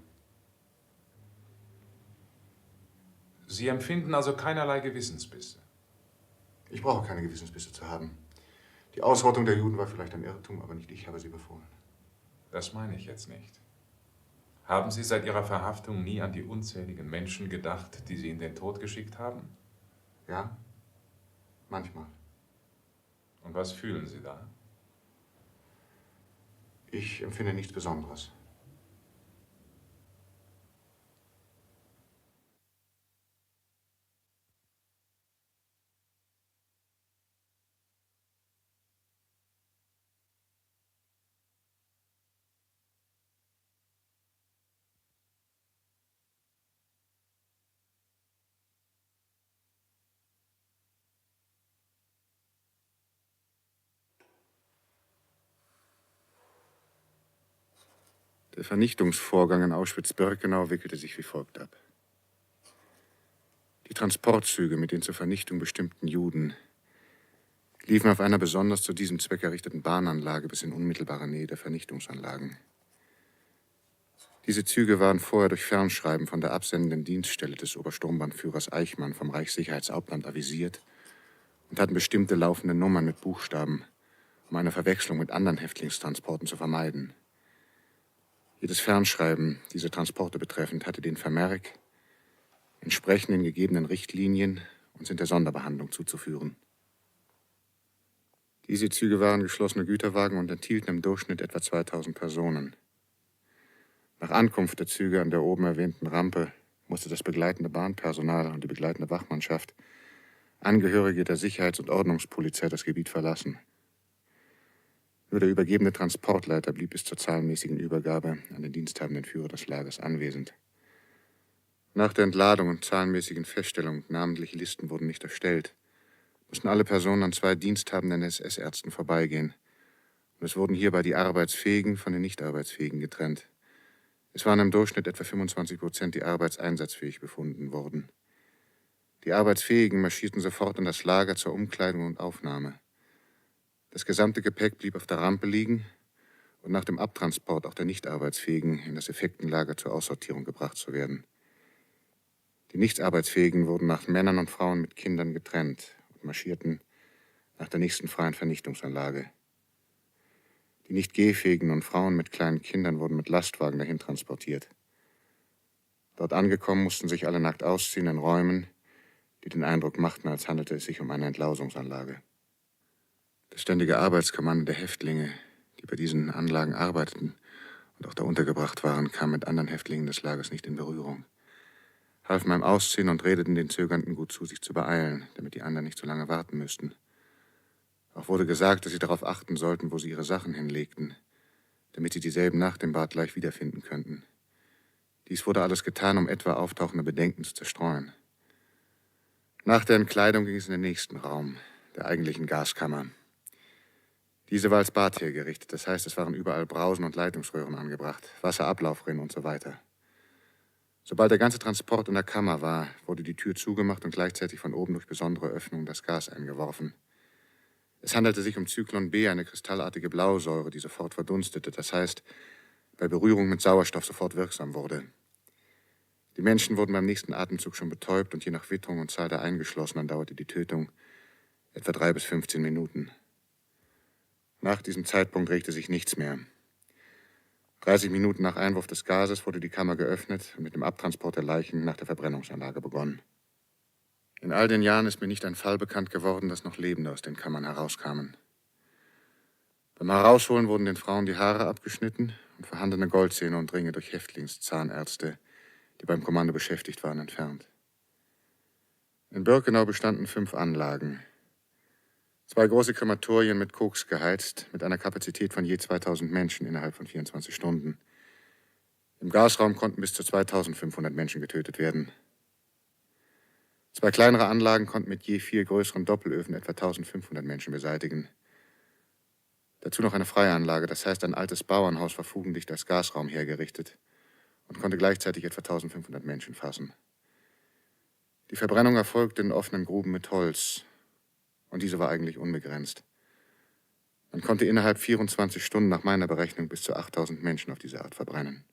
Sie empfinden also keinerlei Gewissensbisse? Ich brauche keine Gewissensbisse zu haben. Die Ausrottung der Juden war vielleicht ein Irrtum, aber nicht ich habe sie befohlen. Das meine ich jetzt nicht. Haben Sie seit Ihrer Verhaftung nie an die unzähligen Menschen gedacht, die Sie in den Tod geschickt haben? Ja, manchmal. Und was fühlen Sie da? Ich empfinde nichts Besonderes. Der Vernichtungsvorgang in Auschwitz-Birkenau wickelte sich wie folgt ab. Die Transportzüge mit den zur Vernichtung bestimmten Juden liefen auf einer besonders zu diesem Zweck errichteten Bahnanlage bis in unmittelbare Nähe der Vernichtungsanlagen. Diese Züge waren vorher durch Fernschreiben von der absendenden Dienststelle des Obersturmbannführers Eichmann vom Reichssicherheitshauptamt avisiert und hatten bestimmte laufende Nummern mit Buchstaben, um eine Verwechslung mit anderen Häftlingstransporten zu vermeiden. Jedes Fernschreiben, diese Transporte betreffend, hatte den Vermerk, entsprechend den gegebenen Richtlinien und sind der Sonderbehandlung zuzuführen. Diese Züge waren geschlossene Güterwagen und enthielten im Durchschnitt etwa 2000 Personen. Nach Ankunft der Züge an der oben erwähnten Rampe musste das begleitende Bahnpersonal und die begleitende Wachmannschaft, Angehörige der Sicherheits- und Ordnungspolizei, das Gebiet verlassen. Nur der übergebene Transportleiter blieb bis zur zahlenmäßigen Übergabe an den diensthabenden Führer des Lagers anwesend. Nach der Entladung und zahlenmäßigen Feststellung, namentliche Listen wurden nicht erstellt, mussten alle Personen an 2 diensthabenden SS-Ärzten vorbeigehen. Und es wurden hierbei die Arbeitsfähigen von den Nicht-Arbeitsfähigen getrennt. Es waren im Durchschnitt etwa 25%, die arbeitseinsatzfähig befunden wurden. Die Arbeitsfähigen marschierten sofort in das Lager zur Umkleidung und Aufnahme. Das gesamte Gepäck blieb auf der Rampe liegen und nach dem Abtransport auch der Nichtarbeitsfähigen in das Effektenlager zur Aussortierung gebracht zu werden. Die Nichtarbeitsfähigen wurden nach Männern und Frauen mit Kindern getrennt und marschierten nach der nächsten freien Vernichtungsanlage. Die nicht gehfähigen und Frauen mit kleinen Kindern wurden mit Lastwagen dahin transportiert. Dort angekommen mussten sich alle nackt ausziehen in Räumen, die den Eindruck machten, als handelte es sich um eine Entlausungsanlage. Das ständige Arbeitskommando der Häftlinge, die bei diesen Anlagen arbeiteten und auch da untergebracht waren, kam mit anderen Häftlingen des Lagers nicht in Berührung, halfen beim Ausziehen und redeten den Zögernden gut zu, sich zu beeilen, damit die anderen nicht so lange warten müssten. Auch wurde gesagt, dass sie darauf achten sollten, wo sie ihre Sachen hinlegten, damit sie dieselben nach dem Bad gleich wiederfinden könnten. Dies wurde alles getan, um etwa auftauchende Bedenken zu zerstreuen. Nach der Entkleidung ging es in den nächsten Raum, der eigentlichen Gaskammer. Diese war als Bad hergerichtet, das heißt, es waren überall Brausen und Leitungsröhren angebracht, Wasserablaufrinnen und so weiter. Sobald der ganze Transport in der Kammer war, wurde die Tür zugemacht und gleichzeitig von oben durch besondere Öffnungen das Gas eingeworfen. Es handelte sich um Zyklon B, eine kristallartige Blausäure, die sofort verdunstete, das heißt, bei Berührung mit Sauerstoff sofort wirksam wurde. Die Menschen wurden beim nächsten Atemzug schon betäubt und je nach Witterung und Zahl der Eingeschlossenen dauerte die Tötung etwa 3 bis 15 Minuten. Nach diesem Zeitpunkt regte sich nichts mehr. 30 Minuten nach Einwurf des Gases wurde die Kammer geöffnet und mit dem Abtransport der Leichen nach der Verbrennungsanlage begonnen. In all den Jahren ist mir nicht ein Fall bekannt geworden, dass noch Lebende aus den Kammern herauskamen. Beim Herausholen wurden den Frauen die Haare abgeschnitten und vorhandene Goldzähne und Ringe durch Häftlingszahnärzte, die beim Kommando beschäftigt waren, entfernt. In Birkenau bestanden 5 Anlagen. 2 große Krematorien mit Koks geheizt, mit einer Kapazität von je 2000 Menschen innerhalb von 24 Stunden. Im Gasraum konnten bis zu 2500 Menschen getötet werden. 2 kleinere Anlagen konnten mit je 4 größeren Doppelöfen etwa 1500 Menschen beseitigen. Dazu noch eine freie Anlage, das heißt ein altes Bauernhaus war fugendicht als Gasraum hergerichtet und konnte gleichzeitig etwa 1500 Menschen fassen. Die Verbrennung erfolgte in offenen Gruben mit Holz und diese war eigentlich unbegrenzt. Man konnte innerhalb 24 Stunden nach meiner Berechnung bis zu 8000 Menschen auf diese Art verbrennen.